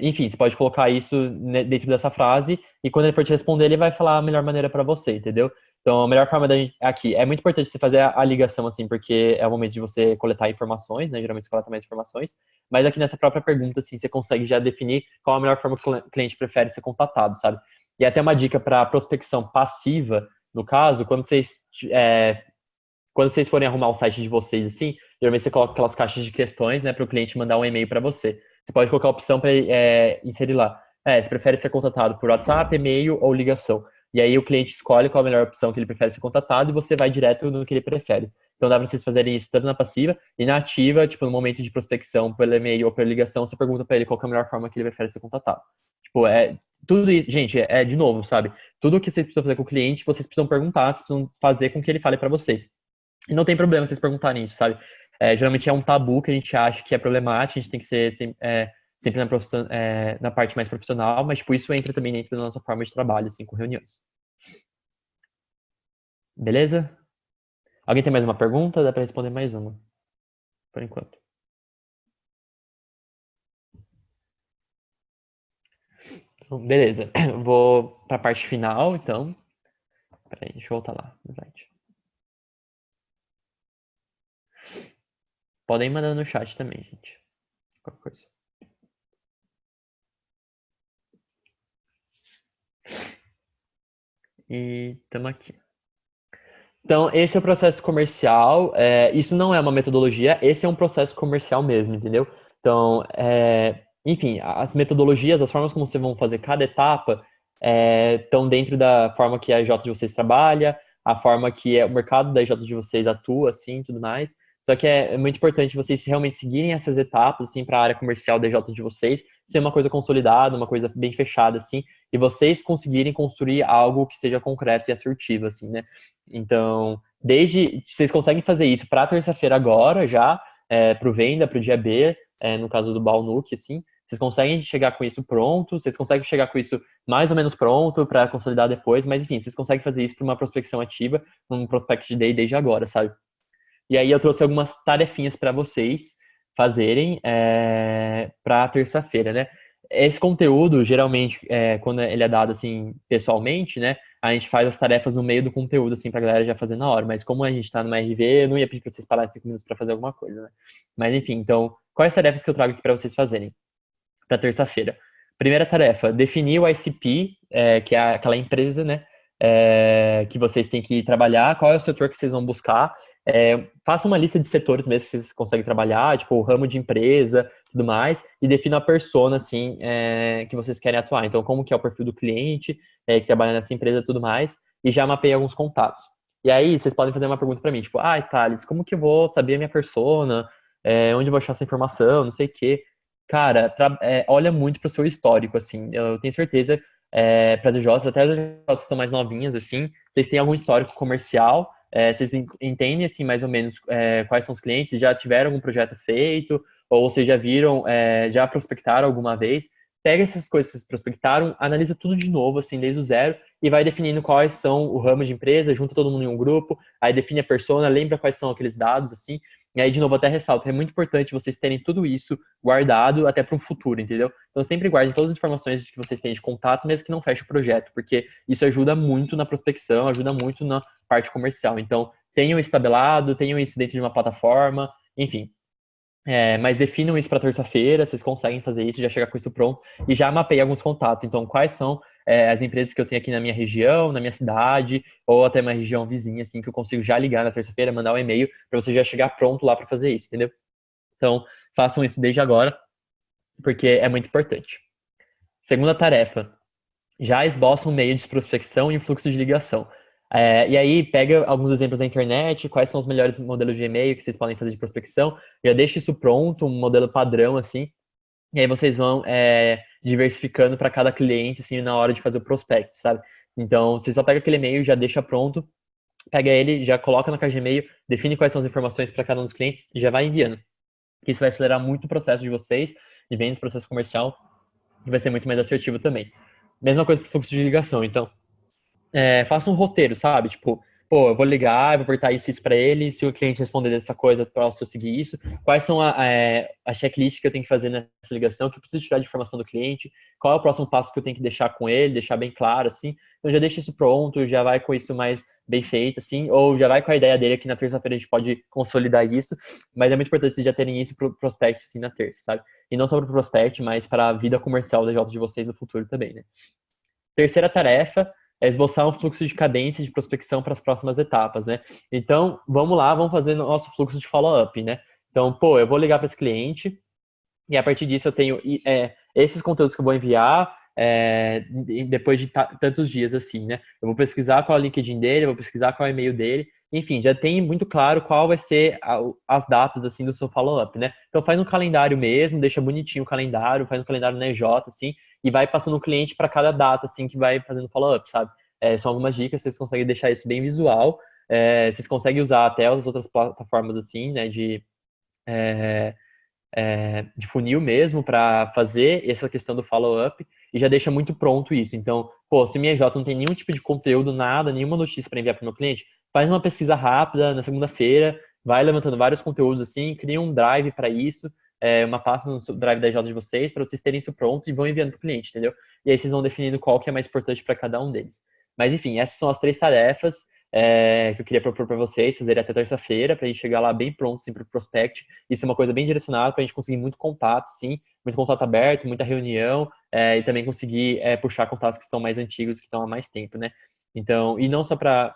Enfim, você pode colocar isso dentro dessa frase e quando ele for te responder, ele vai falar a melhor maneira para você, entendeu? Então, a melhor forma da gente, aqui, é muito importante você fazer a ligação, assim, porque é o momento de você coletar informações, né? Geralmente você coleta mais informações, mas aqui nessa própria pergunta, assim, você consegue já definir qual a melhor forma que o cliente prefere ser contatado, sabe? E até uma dica para prospecção passiva, no caso, quando vocês forem arrumar o site de vocês, assim, geralmente você coloca aquelas caixas de questões, né, para o cliente mandar um e-mail para você. Você pode colocar a opção para inserir lá. Você prefere ser contatado por WhatsApp, e-mail ou ligação? E aí o cliente escolhe qual a melhor opção que ele prefere ser contatado e você vai direto no que ele prefere. Então dá para vocês fazerem isso tanto na passiva e na ativa, tipo, no momento de prospecção pelo e-mail ou pela ligação, você pergunta para ele qual é a melhor forma que ele prefere ser contatado. Tipo, tudo isso, gente, de novo, sabe? Tudo o que vocês precisam fazer com o cliente, vocês precisam perguntar, vocês precisam fazer com que ele fale para vocês. E não tem problema vocês perguntarem isso, sabe? Geralmente é um tabu que a gente acha que é problemático, a gente tem que ser sempre na parte mais profissional, mas tipo, isso entra também dentro da nossa forma de trabalho, assim, com reuniões. Beleza? Alguém tem mais uma pergunta? Dá para responder mais uma, por enquanto. Então, beleza. Vou para a parte final, então. Peraí, deixa eu voltar lá no slide. Podem mandar no chat também, gente. Qualquer coisa. E estamos aqui. Então, esse é o processo comercial. Isso não é uma metodologia, esse é um processo comercial mesmo, entendeu? Então, enfim, as metodologias, as formas como vocês vão fazer cada etapa estão dentro da forma que a IJ de vocês trabalha, a forma que o mercado da IJ de vocês atua, assim, tudo mais. Só que é muito importante vocês realmente seguirem essas etapas, assim, para a área comercial da IJ de vocês, ser uma coisa consolidada, uma coisa bem fechada, assim, e vocês conseguirem construir algo que seja concreto e assertivo, assim, né? Então, vocês conseguem fazer isso para terça-feira agora, já, para o venda, para o dia B, no caso do Balnuc, assim, vocês conseguem chegar com isso pronto, vocês conseguem chegar com isso mais ou menos pronto para consolidar depois, mas enfim, vocês conseguem fazer isso para uma prospecção ativa, um prospect day desde agora, sabe? E aí eu trouxe algumas tarefinhas para vocês fazerem para terça-feira, né? Esse conteúdo, geralmente, quando ele é dado assim pessoalmente, né? A gente faz as tarefas no meio do conteúdo, assim, pra galera já fazer na hora. Mas como a gente tá numa RV, eu não ia pedir pra vocês pararem 5 minutos pra fazer alguma coisa, né? Mas enfim, então, quais tarefas que eu trago aqui pra vocês fazerem pra terça-feira? Primeira tarefa, definir o ICP, que é aquela empresa, né? Que vocês têm que trabalhar, qual é o setor que vocês vão buscar. Faça uma lista de setores mesmo que vocês conseguem trabalhar, tipo o ramo de empresa, tudo mais, e defina a persona, assim, que vocês querem atuar. Então, como que é o perfil do cliente, que trabalha nessa empresa e tudo mais, e já mapeia alguns contatos. E aí, vocês podem fazer uma pergunta para mim, tipo, Thales, como que eu vou saber a minha persona? Onde eu vou achar essa informação? Não sei o quê. Cara, olha muito pro seu histórico, assim. Eu tenho certeza, para as DJs, até as DJs que são mais novinhas, assim, vocês têm algum histórico comercial, vocês entendem, assim, mais ou menos quais são os clientes, já tiveram algum projeto feito, ou vocês já viram, já prospectaram alguma vez, pega essas coisas que vocês prospectaram, analisa tudo de novo, assim, desde o zero, e vai definindo quais são o ramo de empresa, junta todo mundo em um grupo, aí define a persona, lembra quais são aqueles dados, assim, e aí, de novo, até ressalto, é muito importante vocês terem tudo isso guardado até para um futuro, entendeu? Então, sempre guardem todas as informações que vocês têm de contato, mesmo que não feche o projeto, porque isso ajuda muito na prospecção, ajuda muito parte comercial. Então, tenham isso tabelado, tenham isso dentro de uma plataforma, enfim. Mas definam isso para terça-feira, vocês conseguem fazer isso, já chegar com isso pronto e já mapeiem alguns contatos. Então, quais são as empresas que eu tenho aqui na minha região, na minha cidade, ou até uma região vizinha, assim, que eu consigo já ligar na terça-feira, mandar um e-mail para você já chegar pronto lá para fazer isso, entendeu? Então, façam isso desde agora, porque é muito importante. Segunda tarefa, já esboça um meio de prospecção e um fluxo de ligação. E aí, pega alguns exemplos da internet, quais são os melhores modelos de e-mail que vocês podem fazer de prospecção, já deixa isso pronto, um modelo padrão, assim, e aí vocês vão diversificando para cada cliente, assim, na hora de fazer o prospect, sabe? Então, você só pega aquele e-mail, já deixa pronto, pega ele, já coloca na caixa de e-mail, define quais são as informações para cada um dos clientes e já vai enviando. Isso vai acelerar muito o processo de vocês, de vendas, processo comercial, e vai ser muito mais assertivo também. Mesma coisa para o fluxo de ligação. Então, faça um roteiro, sabe? Tipo, pô, eu vou ligar, eu vou apertar isso para ele, se o cliente responder dessa coisa, eu posso seguir isso. Quais são a checklist que eu tenho que fazer nessa ligação, que eu preciso tirar de informação do cliente, qual é o próximo passo que eu tenho que deixar com ele, deixar bem claro, assim. Então já deixa isso pronto, já vai com isso mais bem feito, assim, ou já vai com a ideia dele que na terça-feira a gente pode consolidar isso, mas é muito importante vocês já terem isso pro prospect, assim, na terça, sabe? E não só pro prospect, mas para a vida comercial da J de vocês no futuro também, né? Terceira tarefa é esboçar um fluxo de cadência de prospecção para as próximas etapas, né? Então, vamos lá, vamos fazer nosso fluxo de follow-up, né? Então, pô, eu vou ligar para esse cliente e a partir disso eu tenho esses conteúdos que eu vou enviar depois de tantos dias assim, né? Eu vou pesquisar qual é o LinkedIn dele, eu vou pesquisar qual é o e-mail dele, enfim, já tem muito claro qual vai ser as datas assim do seu follow-up, né? Então faz um calendário mesmo, deixa bonitinho o calendário, faz um calendário na EJ, assim, e vai passando o cliente para cada data, assim, que vai fazendo follow-up, sabe? São algumas dicas, vocês conseguem deixar isso bem visual, vocês conseguem usar até as outras plataformas, assim, né, de funil mesmo para fazer essa questão do follow-up e já deixa muito pronto isso. Então, pô, se minha J não tem nenhum tipo de conteúdo, nada, nenhuma notícia para enviar para o meu cliente, faz uma pesquisa rápida na segunda-feira, vai levantando vários conteúdos assim, cria um drive para isso, uma pasta no drive da J de vocês para vocês terem isso pronto e vão enviando para o cliente, entendeu? E aí vocês vão definindo qual que é mais importante para cada um deles. Mas enfim, essas são as 3 tarefas que eu queria propor para vocês, fazerem até terça-feira, para a gente chegar lá bem pronto, assim, para o prospect. Isso é uma coisa bem direcionada para a gente conseguir muito contato, sim, muito contato aberto, muita reunião, e também conseguir puxar contatos que estão mais antigos, que estão há mais tempo, né? Então, e não só para,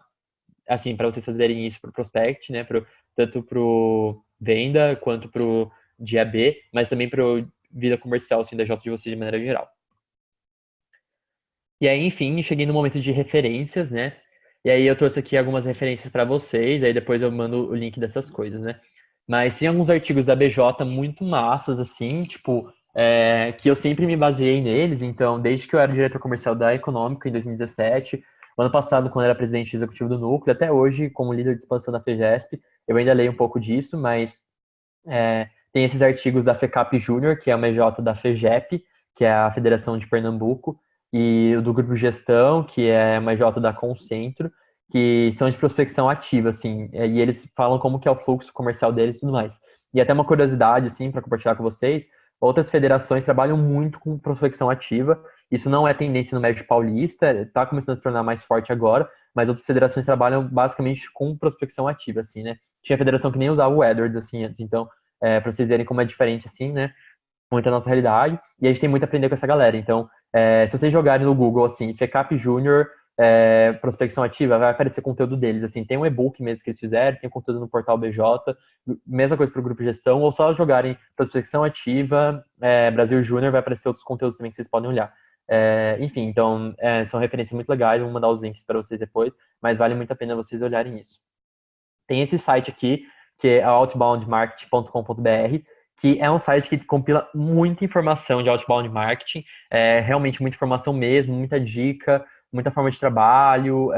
assim, para vocês fazerem isso para o prospect, né? Tanto para o venda quanto para o dia B, mas também para vida comercial, assim, da J de vocês de maneira geral. E aí, enfim, cheguei no momento de referências, né? E aí eu trouxe aqui algumas referências para vocês, aí depois eu mando o link dessas coisas, né? Mas tem alguns artigos da BJ muito massas, assim, tipo, que eu sempre me baseei neles. Então, desde que eu era diretor comercial da Econômica em 2017, o ano passado, quando eu era presidente executivo do Núcleo, até hoje, como líder de expansão da FEGESP, eu ainda leio um pouco disso, mas tem esses artigos da FECAP Júnior, que é uma EJ da FEGEP, que é a Federação de Pernambuco, e o do Grupo Gestão, que é uma EJ da Concentro, que são de prospecção ativa, assim, e eles falam como que é o fluxo comercial deles e tudo mais. E até uma curiosidade, assim, para compartilhar com vocês, outras federações trabalham muito com prospecção ativa, isso não é tendência no médio paulista, está começando a se tornar mais forte agora, mas outras federações trabalham basicamente com prospecção ativa, assim, né? Tinha federação que nem usava o AdWords, assim, antes, então, para vocês verem como é diferente, assim, né? Muito a nossa realidade, e a gente tem muito a aprender com essa galera. Então, se vocês jogarem no Google, assim, FECAP Júnior, prospecção ativa, vai aparecer conteúdo deles, assim, tem um e-book mesmo que eles fizeram, tem conteúdo no portal BJ, mesma coisa para o grupo de gestão, ou só jogarem prospecção ativa, Brasil Júnior, vai aparecer outros conteúdos também que vocês podem olhar. Enfim, então, são referências muito legais, vou mandar os links para vocês depois, mas vale muito a pena vocês olharem isso. Tem esse site aqui, que é outboundmarketing.com.br, que é um site que compila muita informação de outbound marketing, realmente muita informação mesmo, muita dica, muita forma de trabalho,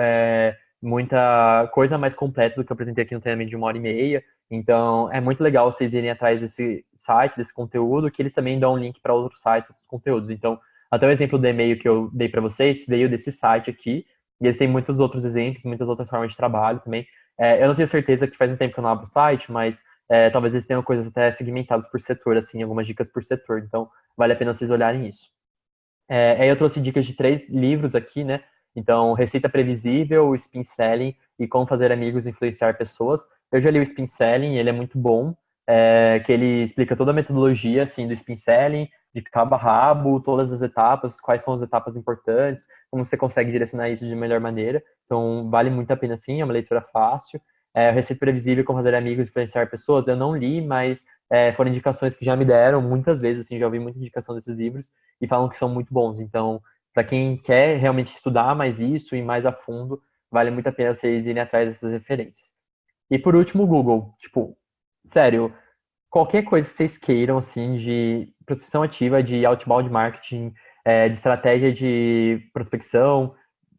muita coisa mais completa do que eu apresentei aqui no treinamento de 1h30. Então, é muito legal vocês irem atrás desse site, desse conteúdo, que eles também dão um link para outros sites, outros conteúdos. Então, até o exemplo do e-mail que eu dei para vocês veio desse site aqui, e eles têm muitos outros exemplos, muitas outras formas de trabalho também. Eu não tenho certeza que faz um tempo que eu não abro o site, mas talvez eles tenham coisas até segmentadas por setor, assim, algumas dicas por setor. Então, vale a pena vocês olharem isso. Aí eu trouxe dicas de 3 livros aqui, né? Então, Receita Previsível, Spin Selling e Como Fazer Amigos e Influenciar Pessoas. Eu já li o Spin Selling, ele é muito bom, que ele explica toda a metodologia, assim, do Spin Selling, de cabo a rabo, todas as etapas, quais são as etapas importantes, como você consegue direcionar isso de melhor maneira. Então, vale muito a pena, sim, é uma leitura fácil. Receita Previsível, Como Fazer Amigos e Influenciar Pessoas, eu não li, mas foram indicações que já me deram muitas vezes, assim, já ouvi muita indicação desses livros e falam que são muito bons. Então, para quem quer realmente estudar mais isso e mais a fundo, vale muito a pena vocês irem atrás dessas referências. E por último, o Google. Tipo, sério, qualquer coisa que vocês queiram, assim, de prospecção ativa, de outbound marketing, de estratégia de prospecção,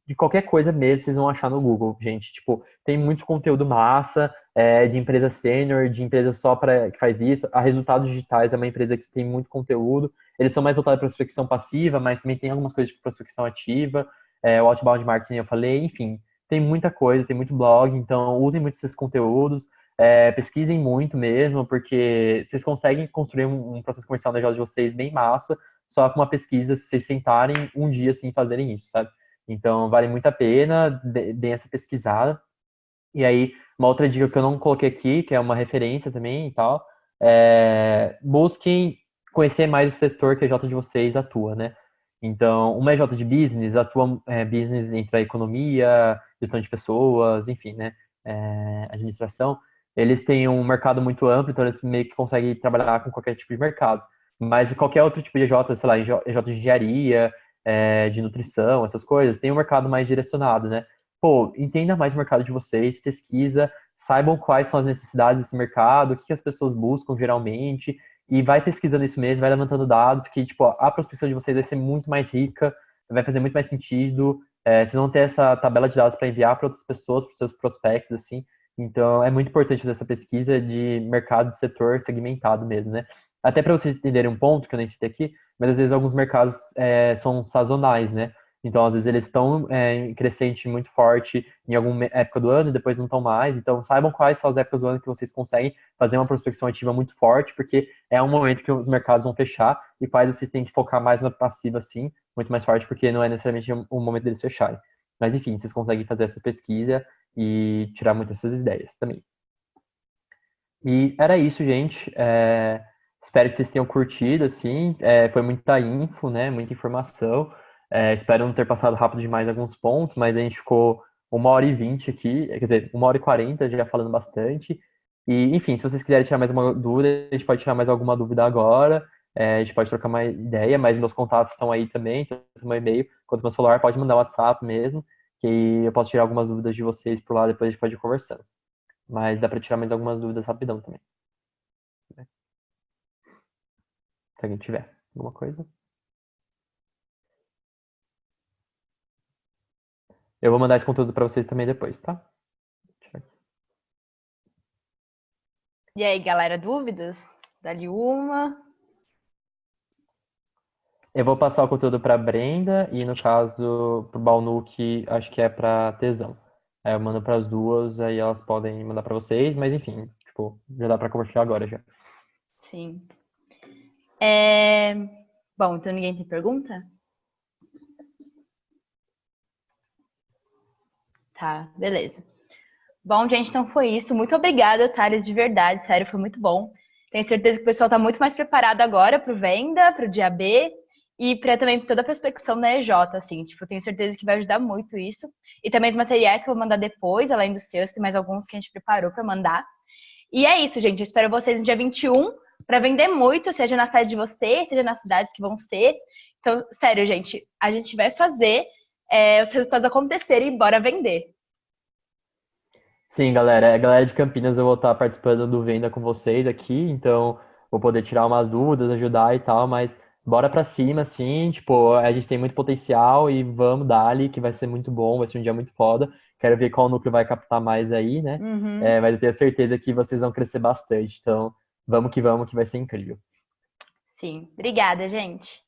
de qualquer coisa mesmo, vocês vão achar no Google, gente. Tipo, tem muito conteúdo massa, de empresa sênior, de empresa só para que faz isso. A Resultados Digitais é uma empresa que tem muito conteúdo. Eles são mais voltados para prospecção passiva, mas também tem algumas coisas de prospecção ativa. O outbound marketing eu falei, enfim, tem muita coisa, tem muito blog, então usem muito esses conteúdos. Pesquisem muito mesmo, porque vocês conseguem construir um processo comercial na negócio de vocês bem massa, só com uma pesquisa, se vocês sentarem um dia assim fazerem isso, sabe? Então, vale muito a pena, deem essa pesquisada. E aí, uma outra dica que eu não coloquei aqui, que é uma referência também e tal, busquem conhecer mais o setor que a EJ de vocês atua, né? Então, uma EJ de business atua business entre a economia, gestão de pessoas, enfim, né? Administração. Eles têm um mercado muito amplo, então eles meio que conseguem trabalhar com qualquer tipo de mercado. Mas qualquer outro tipo de EJ, sei lá, EJ de engenharia, de nutrição, essas coisas, tem um mercado mais direcionado, né? Pô, entenda mais o mercado de vocês, pesquisa, saibam quais são as necessidades desse mercado, o que as pessoas buscam geralmente, e vai pesquisando isso mesmo, vai levantando dados que, tipo, a prospecção de vocês vai ser muito mais rica, vai fazer muito mais sentido, vocês vão ter essa tabela de dados para enviar para outras pessoas, para os seus prospectos, assim, então é muito importante fazer essa pesquisa de mercado, de setor segmentado mesmo, né? Até para vocês entenderem um ponto que eu nem citei aqui, mas às vezes alguns mercados são sazonais, né? Então, às vezes, eles estão em crescente muito forte em alguma época do ano e depois não estão mais. Então, saibam quais são as épocas do ano que vocês conseguem fazer uma prospecção ativa muito forte, porque é um momento que os mercados vão fechar e quais vocês têm que focar mais na passiva, assim, muito mais forte, porque não é necessariamente o momento deles fecharem. Mas, enfim, vocês conseguem fazer essa pesquisa e tirar muitas dessas ideias também. E era isso, gente. Espero que vocês tenham curtido, assim. Foi muita info, né? Muita informação. Espero não ter passado rápido demais alguns pontos, mas a gente ficou 1h20 aqui, quer dizer, 1h40 já falando bastante. E, enfim, se vocês quiserem tirar mais uma dúvida, a gente pode tirar mais alguma dúvida agora. A gente pode trocar mais ideia, mas meus contatos estão aí também, tanto meu e-mail quanto meu celular. Pode mandar WhatsApp mesmo, que eu posso tirar algumas dúvidas de vocês por lá, depois a gente pode ir conversando. Mas dá para tirar mais algumas dúvidas rapidão também, né? Se alguém tiver alguma coisa. Eu vou mandar esse conteúdo para vocês também depois, tá? E aí, galera, dúvidas? Dá-lhe uma. Eu vou passar o conteúdo para Brenda e, no caso, pro Balnuc, acho que é para Tesão. Aí eu mando para as duas, aí elas podem mandar para vocês, mas enfim, tipo, já dá para compartilhar agora já. Sim. Bom, então ninguém tem pergunta? Tá, beleza. Bom, gente, então foi isso. Muito obrigada, Thales, de verdade. Sério, foi muito bom. Tenho certeza que o pessoal está muito mais preparado agora para o venda, para o dia B e para também toda a prospecção da EJ, assim. Tipo, tenho certeza que vai ajudar muito isso. E também os materiais que eu vou mandar depois, além dos seus, tem mais alguns que a gente preparou para mandar. E é isso, gente. Eu espero vocês no dia 21 para vender muito, seja na cidade de vocês, seja nas cidades que vão ser. Então, sério, gente, a gente vai fazer os resultados acontecerem e bora vender. Sim, galera, a galera de Campinas eu vou estar participando do Venda com vocês aqui, então vou poder tirar umas dúvidas, ajudar e tal, mas bora pra cima, assim, tipo, a gente tem muito potencial e vamos dali, que vai ser muito bom, vai ser um dia muito foda. Quero ver qual núcleo vai captar mais aí, né? Uhum. Mas eu tenho certeza que vocês vão crescer bastante, então vamos, que vai ser incrível. Sim. Obrigada, gente.